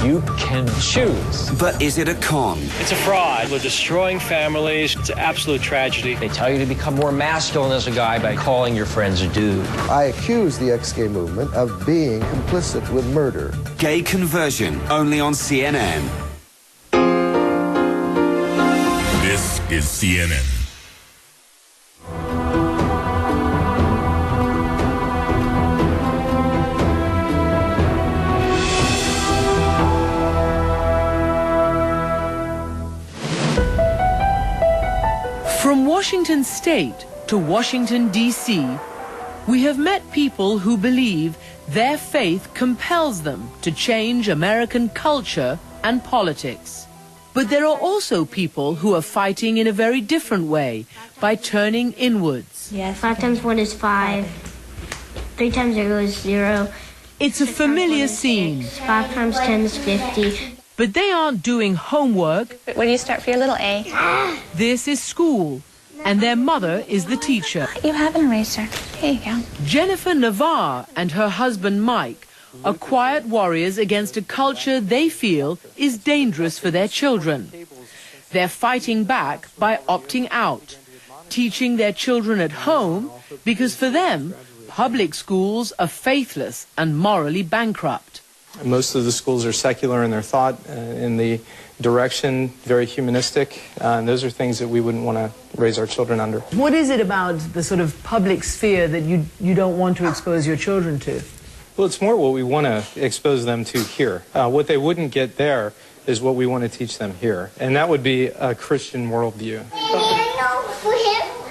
you can choose. But is it a con? It's a fraud. They're destroying families. It's an absolute tragedy. They tell you to become more masculine as a guy by calling your friends a dude. I accuse the ex-gay movement of being complicit with murder. Gay conversion, only on CNN. This is CNN. From Washington State to Washington, D.C., we have met people who believe their faith compels them to change American culture and politics. But there are also people who are fighting in a very different way, by turning inwards. Yes. 5 times 1 is 5. 3 times 0 is 0. It's a familiar scene. 5 times 10 is 50. But they aren't doing homework. Where do you start for your little A? This is school, and their mother is the teacher. You have an eraser. Here you go. Jennifer Navarre and her husband Mike are quiet warriors against a culture they feel is dangerous for their children. They're fighting back by opting out, teaching their children at home because for them, public schools are faithless and morally bankrupt. Most of the schools are secular in their thought, in the direction, very humanistic, and those are things that we wouldn't want to raise our children under. What is it about the sort of public sphere that you don't want to expose your children to? Well, it's more what we want to expose them to here. What they wouldn't get there is what we want to teach them here, and that would be a Christian worldview.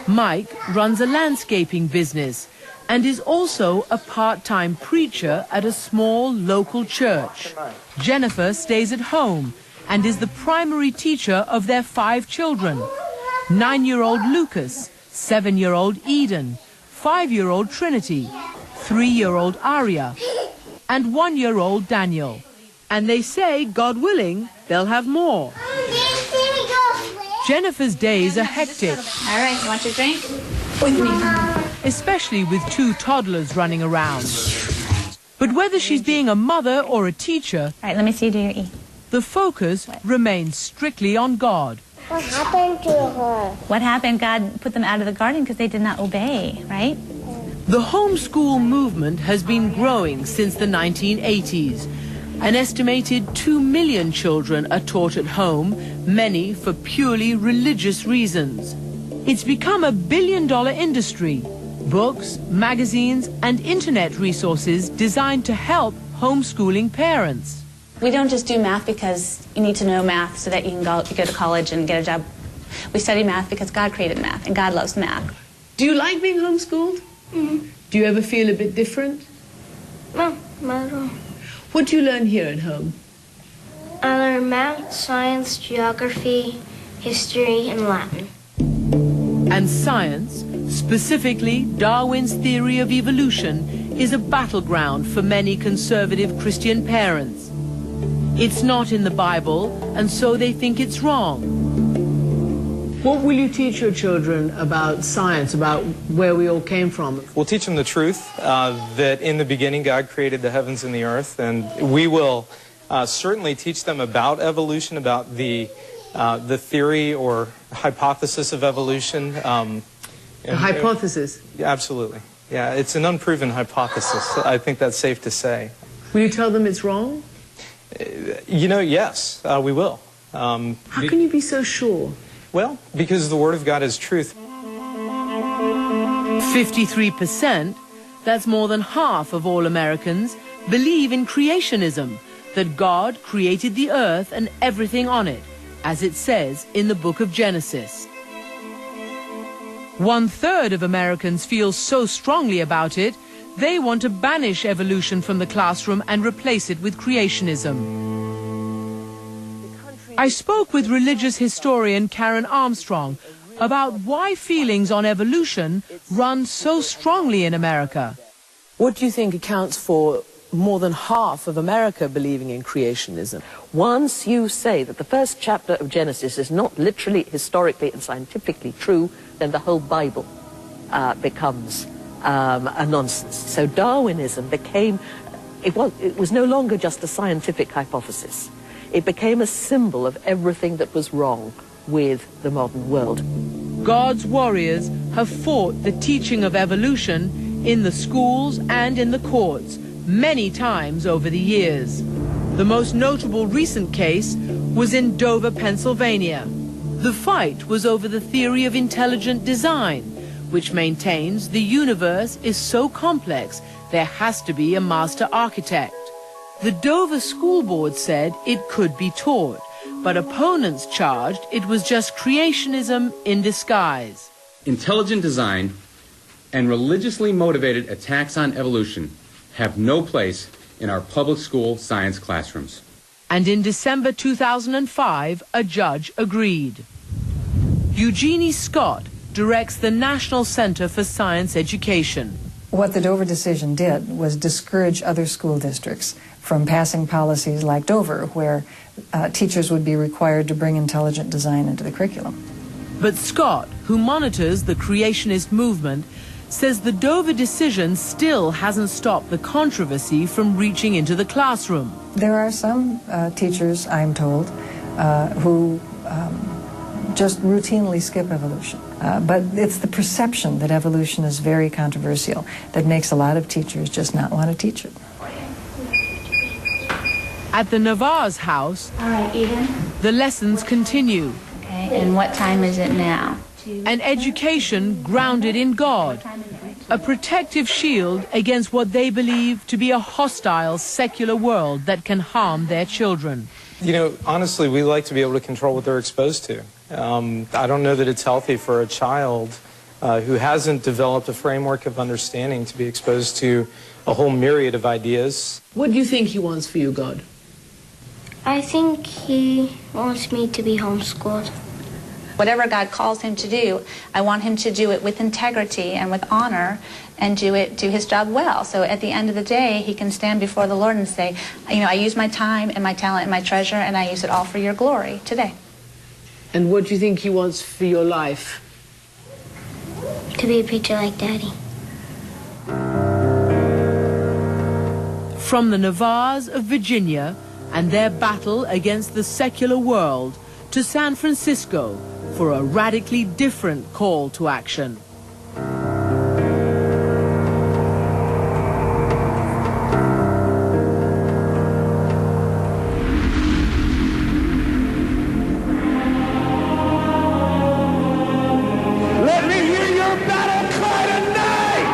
Mike runs a landscaping business, and is also a part-time preacher at a small local church. Jennifer stays at home and is the primary teacher of their 5 children: 9-year-old Lucas, 7-year-old Eden, 5-year-old Trinity, 3-year-old Aria, and 1-year-old Daniel. And they say, God willing, they'll have more. Jennifer's days are hectic. All right, you want your drink? Especially with 2 toddlers running around. But whether she's being a mother or a teacher, all right, let me see you do your E. The focus remains strictly on God. What happened to her? What happened? God put them out of the garden because they did not obey, right? The homeschool movement has been growing since the 1980s. An estimated 2 million children are taught at home, many for purely religious reasons. It's become a billion-dollar industry. Books, magazines, and internet resources designed to help homeschooling parents. We don't just do math because you need to know math so that you can go to college and get a job. We study math because God created math, and God loves math. Do you like being homeschooled? Mm-hmm. Do you ever feel a bit different? No, not at all. What do you learn here at home? I learn math, science, geography, history, and Latin. And science, specifically Darwin's theory of evolution, is a battleground for many conservative Christian parents. It's not in the Bible, and so they think it's wrong. What will you teach your children about science, about where we all came from? We'll teach them the truth, that in the beginning God created the heavens and the earth, and we will certainly teach them about evolution, about the theory or hypothesis of evolution. The hypothesis? Absolutely. Yeah, it's an unproven hypothesis. I think that's safe to say. Will you tell them it's wrong? You know, yes, we will. How can you be so sure? Well, because the Word of God is truth. 53%, that's more than half of all Americans, believe in creationism, that God created the earth and everything on it, as it says in the book of Genesis. 1/3 of Americans feel so strongly about it, they want to banish evolution from the classroom and replace it with creationism. I spoke with religious historian Karen Armstrong about why feelings on evolution run so strongly in America. What do you think accounts for more than half of America believing in creationism? Once you say that the first chapter of Genesis is not literally, historically, and scientifically true, then the whole Bible becomes a nonsense. So Darwinism became, it was no longer just a scientific hypothesis. It became a symbol of everything that was wrong with the modern world. God's warriors have fought the teaching of evolution in the schools and in the courts many times over the years. The most notable recent case was in Dover, Pennsylvania. The fight was over the theory of intelligent design, which maintains the universe is so complex there has to be a master architect. The Dover School Board said it could be taught, but opponents charged it was just creationism in disguise. Intelligent design and religiously motivated attacks on evolution have no place in our public school science classrooms. And in December 2005, a judge agreed. Eugenie Scott directs the National Center for Science Education. What the Dover decision did was discourage other school districts from passing policies like Dover, where teachers would be required to bring intelligent design into the curriculum. But Scott, who monitors the creationist movement, says the Dover decision still hasn't stopped the controversy from reaching into the classroom. There are some teachers, I'm told, who just routinely skip evolution. But it's the perception that evolution is very controversial that makes a lot of teachers just not want to teach it. At the Navarre's house, all right, Eden, the lessons continue. Okay, and what time is it now? An education grounded in God, a protective shield against what they believe to be a hostile, secular world that can harm their children. You know, honestly, we like to be able to control what they're exposed to. I don't know that it's healthy for a child who hasn't developed a framework of understanding to be exposed to a whole myriad of ideas. What do you think he wants for you, God? I think he wants me to be homeschooled. Whatever God calls him to do, I want him to do it with integrity and with honor and do his job well. So at the end of the day, he can stand before the Lord and say, you know, I use my time and my talent and my treasure, and I use it all for your glory today. And what do you think he wants for your life? To be a preacher like Daddy. From the Navars of Virginia and their battle against the secular world to San Francisco for a radically different call to action. Let me hear your battle cry tonight!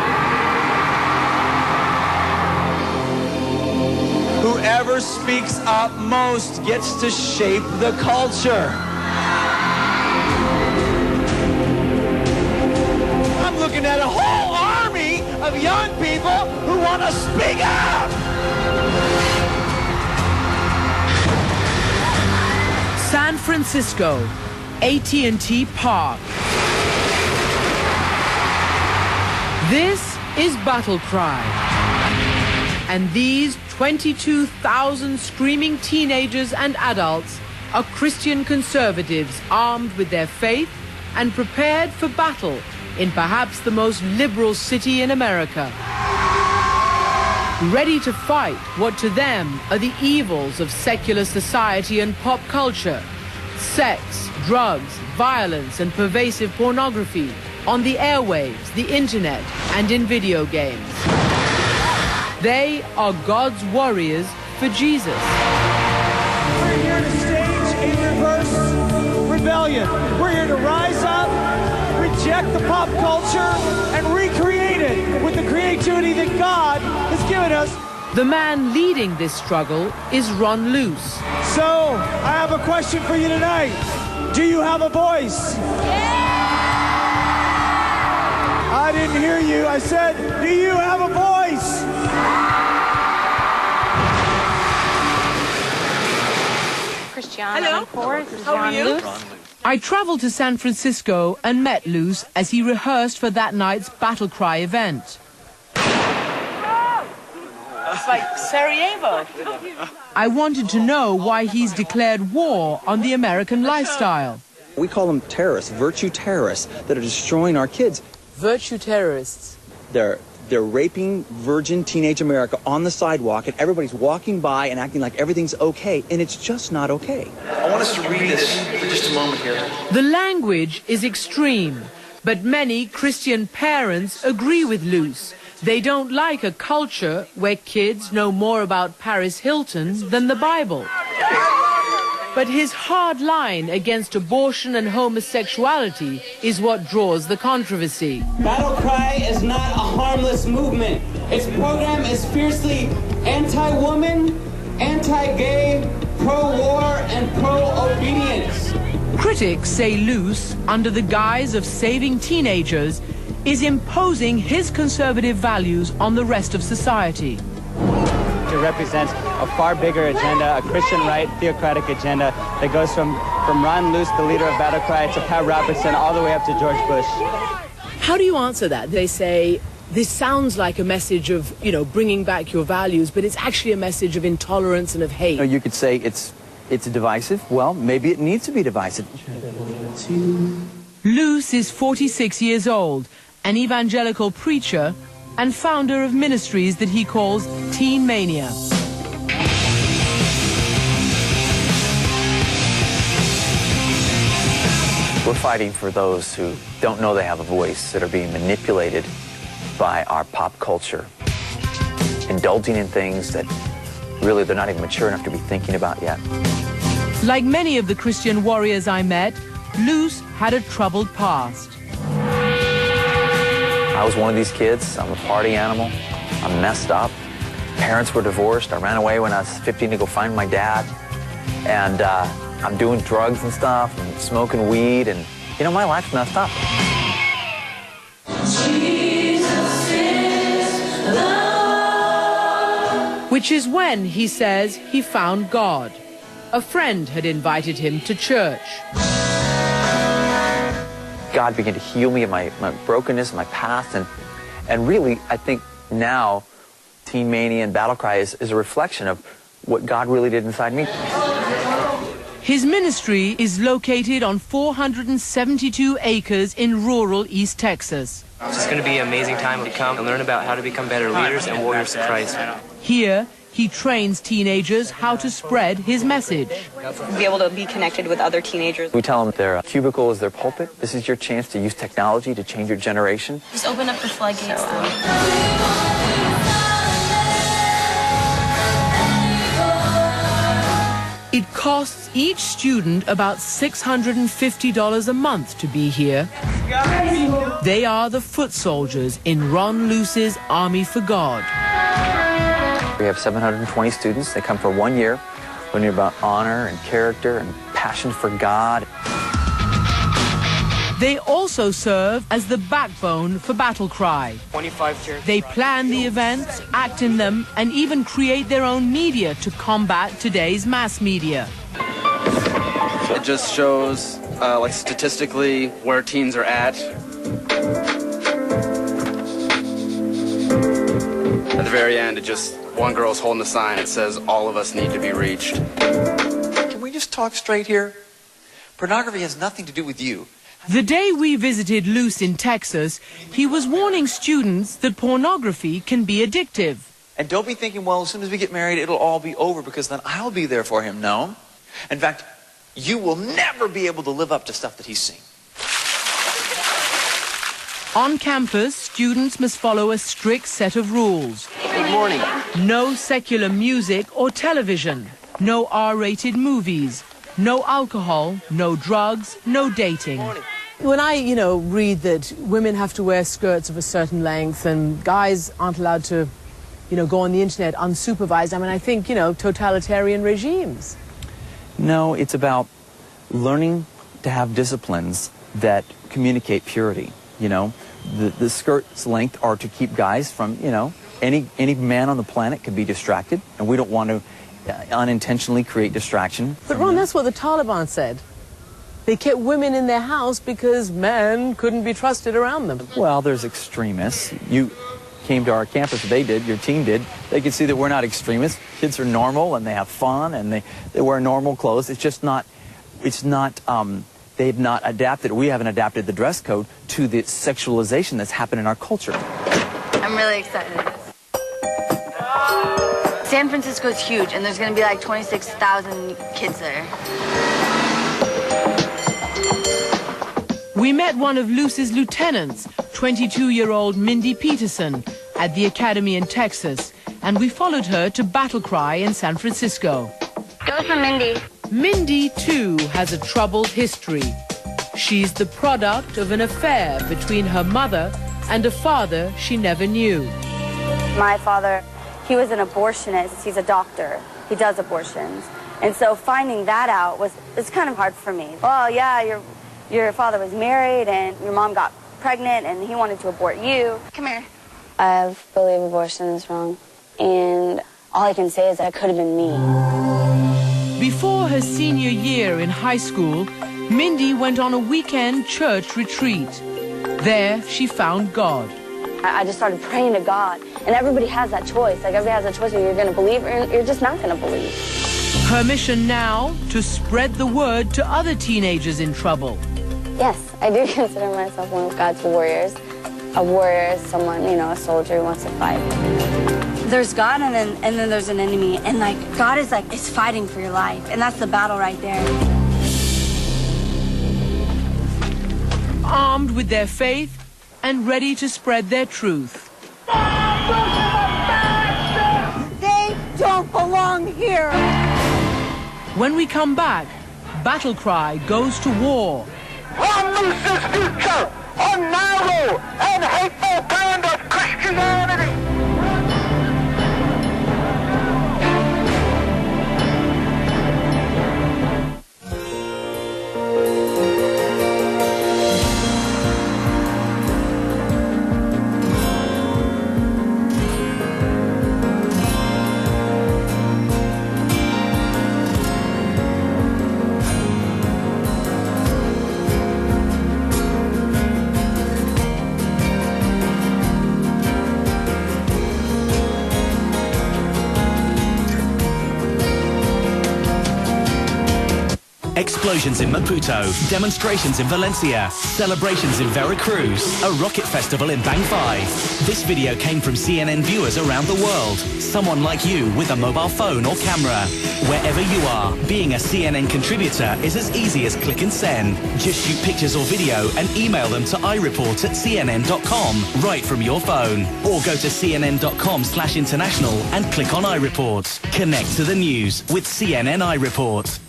Whoever speaks up most gets to shape the culture. I'm looking at a whole army of young people who want to speak up! San Francisco, AT&T Park. This is Battle Cry. And these 22,000 screaming teenagers and adults are Christian conservatives armed with their faith and prepared for battle in perhaps the most liberal city in America. Ready to fight what to them are the evils of secular society and pop culture: sex, drugs, violence, and pervasive pornography on the airwaves, the internet, and in video games. They are God's warriors for Jesus. We're here to stage a reverse rebellion. We're here to rise up, reject the pop culture, and recreate it with the creativity that God has given us. The man leading this struggle is Ron Luce. So, I have a question for you tonight. Do you have a voice? I didn't hear you. I said, do you have a voice? Hello. How are you? I traveled to San Francisco and met Luce as he rehearsed for that night's Battle Cry event. It's like Sarajevo. I wanted to know why he's declared war on the American lifestyle. We call them terrorists, virtue terrorists, that are destroying our kids. Virtue terrorists. They're raping virgin teenage America on the sidewalk, and everybody's walking by and acting like everything's okay, and it's just not okay. I want us to read this for just a moment here. The language is extreme, but many Christian parents agree with Luce. They don't like a culture where kids know more about Paris Hilton than the Bible. But his hard line against abortion and homosexuality is what draws the controversy. Battle Cry is not a harmless movement. Its program is fiercely anti-woman, anti-gay, pro-war, and pro-obedience. Critics say Luce, under the guise of saving teenagers, is imposing his conservative values on the rest of society. It represents a far bigger agenda, a Christian right, theocratic agenda that goes from Ron Luce, the leader of Battle Cry, to Pat Robertson, all the way up to George Bush. How do you answer that? They say, this sounds like a message of, bringing back your values, but it's actually a message of intolerance and of hate. You could say it's divisive. Well, maybe it needs to be divisive. Luce is 46 years old, an evangelical preacher, and founder of ministries that he calls Teen Mania. We're fighting for those who don't know they have a voice, that are being manipulated by our pop culture, indulging in things that really they're not even mature enough to be thinking about yet. Like many of the Christian warriors I met, Luce had a troubled past. I was one of these kids. I'm a party animal. I'm messed up. Parents were divorced. I ran away when I was 15 to go find my dad. And I'm doing drugs and stuff and smoking weed. And, my life's messed up. which is when, he says, he found God. A friend had invited him to church. God began to heal me of my brokenness, my past, and really, I think now, Teen Mania and Battle Cry is a reflection of what God really did inside me. His ministry is located on 472 acres in rural East Texas. It's just going to be an amazing time to come and learn about how to become better leaders and warriors of Christ. Here, he trains teenagers how to spread his message. Be able to be connected with other teenagers. We tell them their cubicle is their pulpit. This is your chance to use technology to change your generation. Just open up the floodgates. It costs each student about $650 a month to be here. They are the foot soldiers in Ron Luce's Army for God. We have 720 students. They come for 1 year, learning about honor and character and passion for God. They also serve as the backbone for Battle Cry. 25 churches. They plan the events, act in them, and even create their own media to combat today's mass media. It just shows, like statistically, where teens are at. At the very end, one girl's holding a sign. It says, "All of us need to be reached." Can we just talk straight here? Pornography has nothing to do with you. The day we visited Luce in Texas, he was warning students that pornography can be addictive. And don't be thinking, well, as soon as we get married, it'll all be over because then I'll be there for him. No. In fact, you will never be able to live up to stuff that he's seen. On campus, students must follow a strict set of rules. Good morning. No secular music or television. No R-rated movies. No alcohol, no drugs, no dating. When I, read that women have to wear skirts of a certain length and guys aren't allowed to, go on the internet unsupervised, I think, totalitarian regimes. No, it's about learning to have disciplines that communicate purity, The skirt's length are to keep guys from, any man on the planet could be distracted, and we don't want to unintentionally create distraction. But Ron, that's what the Taliban said. They kept women in their house because men couldn't be trusted around them. Well, there's extremists. You came to our campus, they did, your team did. They could see that we're not extremists. Kids are normal and they have fun and they wear normal clothes. It's just not, they've not adapted, we haven't adapted the dress code to the sexualization that's happened in our culture. I'm really excited. San Francisco's huge, and there's going to be like 26,000 kids there. We met one of Luce's lieutenants, 22-year-old Mindy Peterson, at the academy in Texas, and we followed her to Battle Cry in San Francisco. Go for Mindy. Mindy, too, has a troubled history. She's the product of an affair between her mother and a father she never knew. My father, he was an abortionist. He's a doctor. He does abortions. And so finding that out it's kind of hard for me. Well, yeah, your father was married and your mom got pregnant and he wanted to abort you. Come here. I believe abortion is wrong. And all I can say is that it could have been me. Before her senior year in high school, Mindy went on a weekend church retreat. There, she found God. I just started praying to God. And everybody has that choice. Like, everybody has a choice whether you're going to believe or you're just not going to believe. Her mission now, to spread the word to other teenagers in trouble. Yes, I do consider myself one of God's warriors. A warrior is someone, a soldier who wants to fight. There's God and then there's an enemy. And, God is fighting for your life. And that's the battle right there. Armed with their faith and ready to spread their truth. They don't belong here. When we come back, Battle Cry goes to war. On Luce's future, a narrow and hateful brand of Christianity. explosions in Maputo, demonstrations in Valencia, celebrations in Veracruz, a rocket festival in Bangfai. This video came from CNN viewers around the world. Someone like you with a mobile phone or camera. Wherever you are, being a CNN contributor is as easy as click and send. Just shoot pictures or video and email them to ireport@cnn.com right from your phone. Or go to cnn.com/international and click on iReport. Connect to the news with CNN iReport.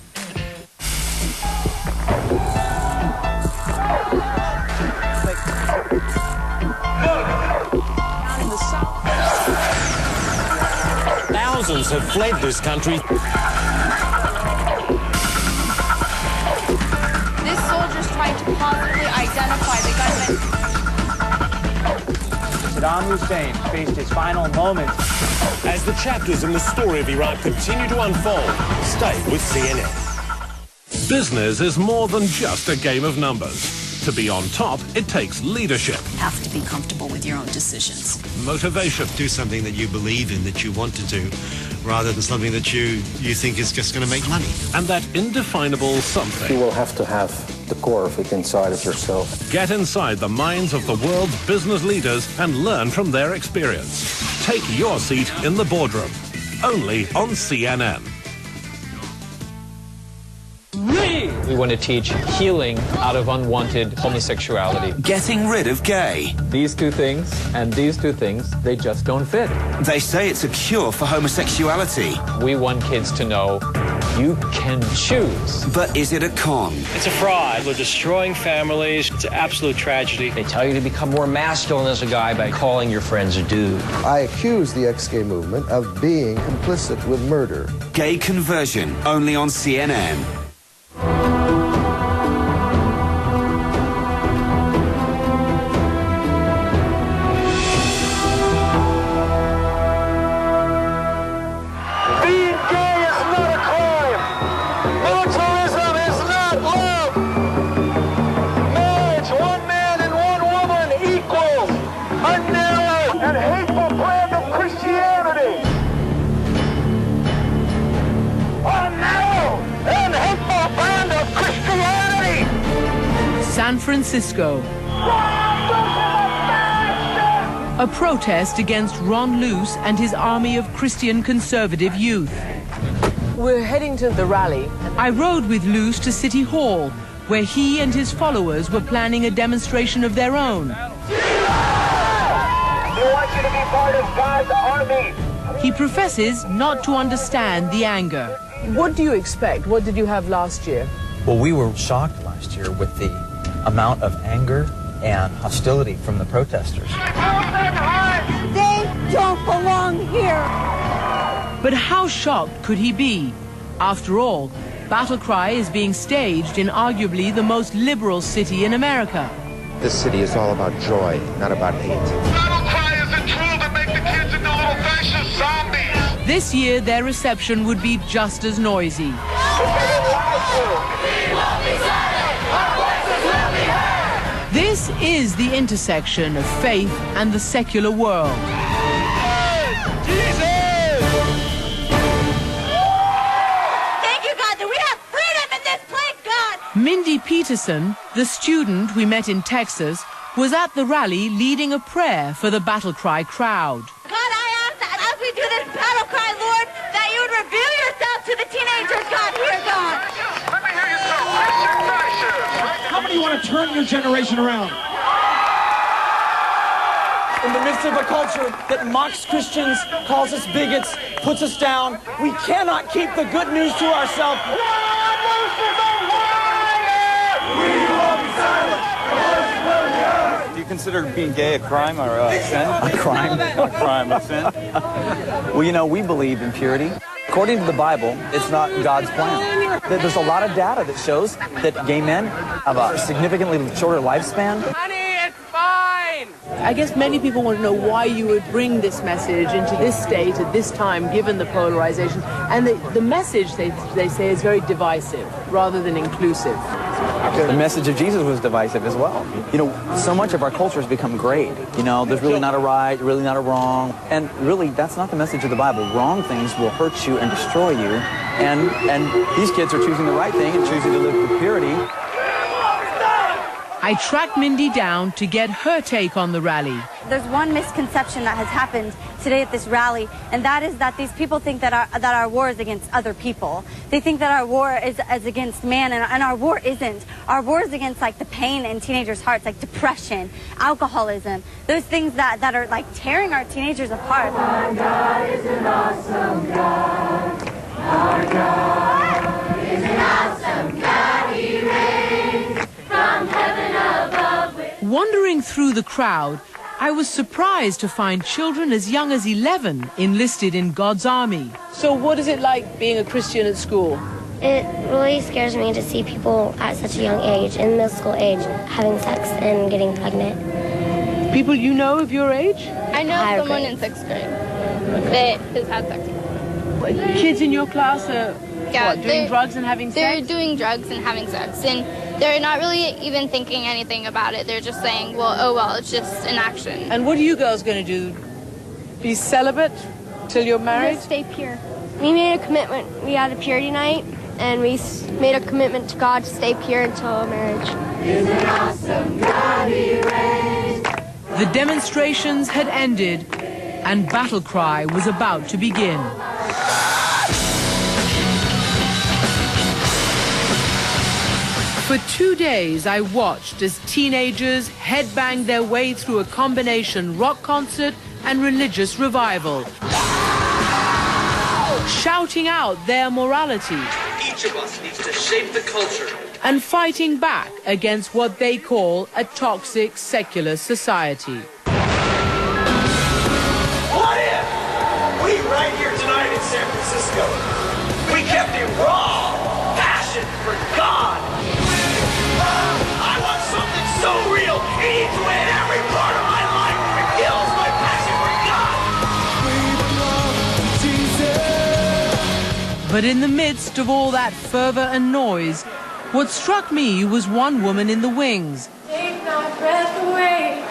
Thousands have fled this country. This soldier's trying to positively identify the gunman. Saddam Hussein faced his final moments. As the chapters in the story of Iraq continue to unfold, stay with CNN. Business is more than just a game of numbers. To be on top, it takes leadership. You have to be comfortable with your own decisions. Motivation. Do something that you believe in, that you want to do, rather than something that you think is just going to make money. And that indefinable something. You will have to have the core of it inside of yourself. Get inside the minds of the world's business leaders and learn from their experience. Take your seat in the boardroom. Only on CNN. We want to teach healing out of unwanted homosexuality. Getting rid of gay. These two things and these two things, they just don't fit. They say it's a cure for homosexuality. We want kids to know you can choose. But is it a con? It's a fraud. They're destroying families. It's an absolute tragedy. They tell you to become more masculine as a guy by calling your friends a dude. I accuse the ex-gay movement of being complicit with murder. Gay conversion, only on CNN. San Francisco. A protest against Ron Luce and his army of Christian conservative youth. We're heading to the rally. I rode with Luce to City Hall, where he and his followers were planning a demonstration of their own. We want you to be part of God's army. He professes not to understand the anger. What do you expect? What did you have last year? Well, we were shocked last year with the amount of anger and hostility from the protesters. They don't belong here. But how shocked could he be? After all, Battle Cry is being staged in arguably the most liberal city in America. This city is all about joy, not about hate. Battle Cry is a tool to make the kids into little fascist zombies. This year, their reception would be just as noisy. This is the intersection of faith and the secular world. Thank you, God, that we have freedom in this place, God. Mindy Peterson, the student we met in Texas, was at the rally leading a prayer for the Battle Cry crowd. God, I ask that as we do this battle cry, Lord, that you would reveal yourself to the teenagers, God, here, God. Let me hear you say, How many want to turn your generation around? In the midst of a culture that mocks Christians, calls us bigots, puts us down, we cannot keep the good news to ourselves. Do you consider being gay a crime or a sin? A crime? A crime, a sin? Well, you know, we believe in purity. According to the Bible, it's not God's plan. There's a lot of data that shows that gay men have a significantly shorter lifespan. Honey, it's fine! I guess many people want to know why you would bring this message into this state at this time, given the polarization. And the message, they say, is very divisive rather than inclusive. The message of Jesus was divisive as well. You know, so much of our culture has become grade. You know, there's really not a right, really not a wrong. And really, that's not the message of the Bible. Wrong things will hurt you and destroy you. And these kids are choosing the right thing and choosing to live with purity. I tracked Mindy down to get her take on the rally. There's one misconception that has happened today at this rally, and that is that these people think that our war is against other people. They think that our war is against man, and our war isn't. Our war is against, like, the pain in teenagers' hearts, like depression, alcoholism, those things that are, like, tearing our teenagers apart. Our God is an awesome God. Our God is an awesome God. He reigns from heaven above. Wandering through the crowd, I was surprised to find children as young as 11 enlisted in God's army. So what is it like being a Christian at school? It really scares me to see people at such a young age, in middle school age, having sex and getting pregnant. People you know of your age? I know someone in 6th grade that has had sex. Kids in your class are doing drugs and having sex? They're doing drugs and having sex, and they're not really even thinking anything about it. They're just saying, well, oh well, it's just an action. And what are you girls going to do? Be celibate till you're married? We'll stay pure. We made a commitment. We had a purity night, and we made a commitment to God to stay pure until marriage. Is an awesome God, He reigns. The demonstrations had ended, and battle cry was about to begin. For 2 days, I watched as teenagers headbanged their way through a combination rock concert and religious revival, shouting out their morality. Each of us needs to shape the culture. And fighting back against what they call a toxic secular society. What if we right here tonight in San Francisco, we kept a raw passion for God? I want something so real, it eats away at every part of my life. It kills my passion for God. But in the midst of all that fervor and noise, what struck me was one woman in the wings, Take my breath away.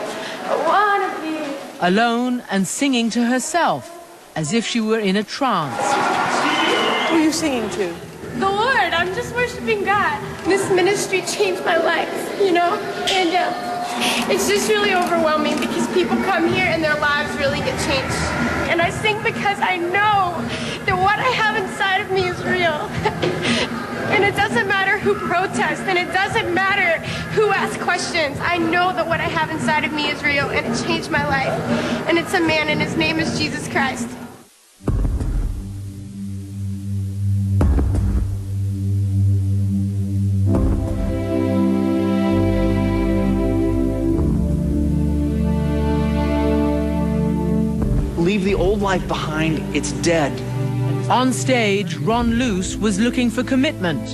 I want to be alone and singing to herself, as if she were in a trance. Who are you singing to? the Lord. I'm just worshiping God. This ministry changed my life, you know? And it's just really overwhelming because people come here and their lives really get changed. And I sing because I know that what I have inside of me is real. And it doesn't matter who protests, and it doesn't matter who asks questions. I know that what I have inside of me is real, and it changed my life. And it's a man, and his name is Jesus Christ. Leave the old life behind, it's dead. On stage, Ron Luce was looking for commitment.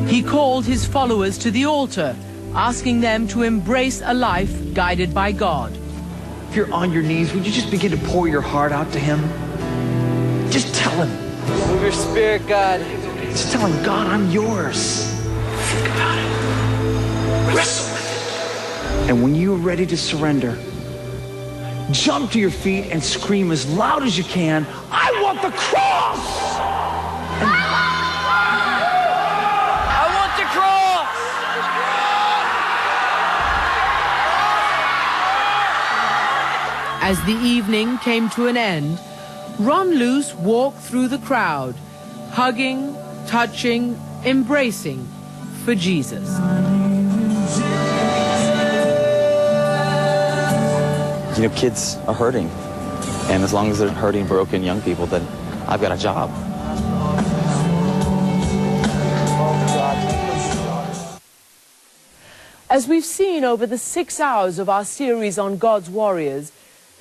He called his followers to the altar, asking them to embrace a life guided by God. If you're on your knees, would you just begin to pour your heart out to him? Just tell him. Move your spirit, God. Just tell him, God, I'm yours. Think about it. Wrestle with it. And when you're ready to surrender, jump to your feet and scream as loud as you can, I want the cross! I want the cross! As the evening came to an end, Ron Luce walked through the crowd, hugging, touching, embracing for Jesus. You know, kids are hurting. And as long as they're hurting broken young people, then I've got a job. As we've seen over the 6 hours of our series on God's warriors,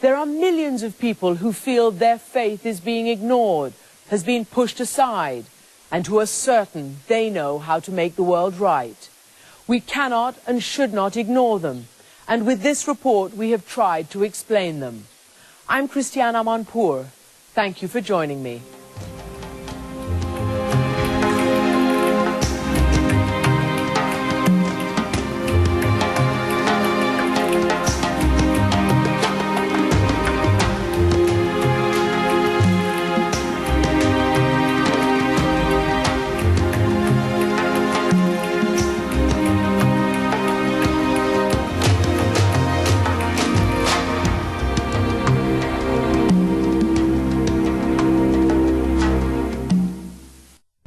there are millions of people who feel their faith is being ignored, has been pushed aside, and who are certain they know how to make the world right. We cannot and should not ignore them. And with this report, we have tried to explain them. I'm Christiana Amanpour. Thank you for joining me.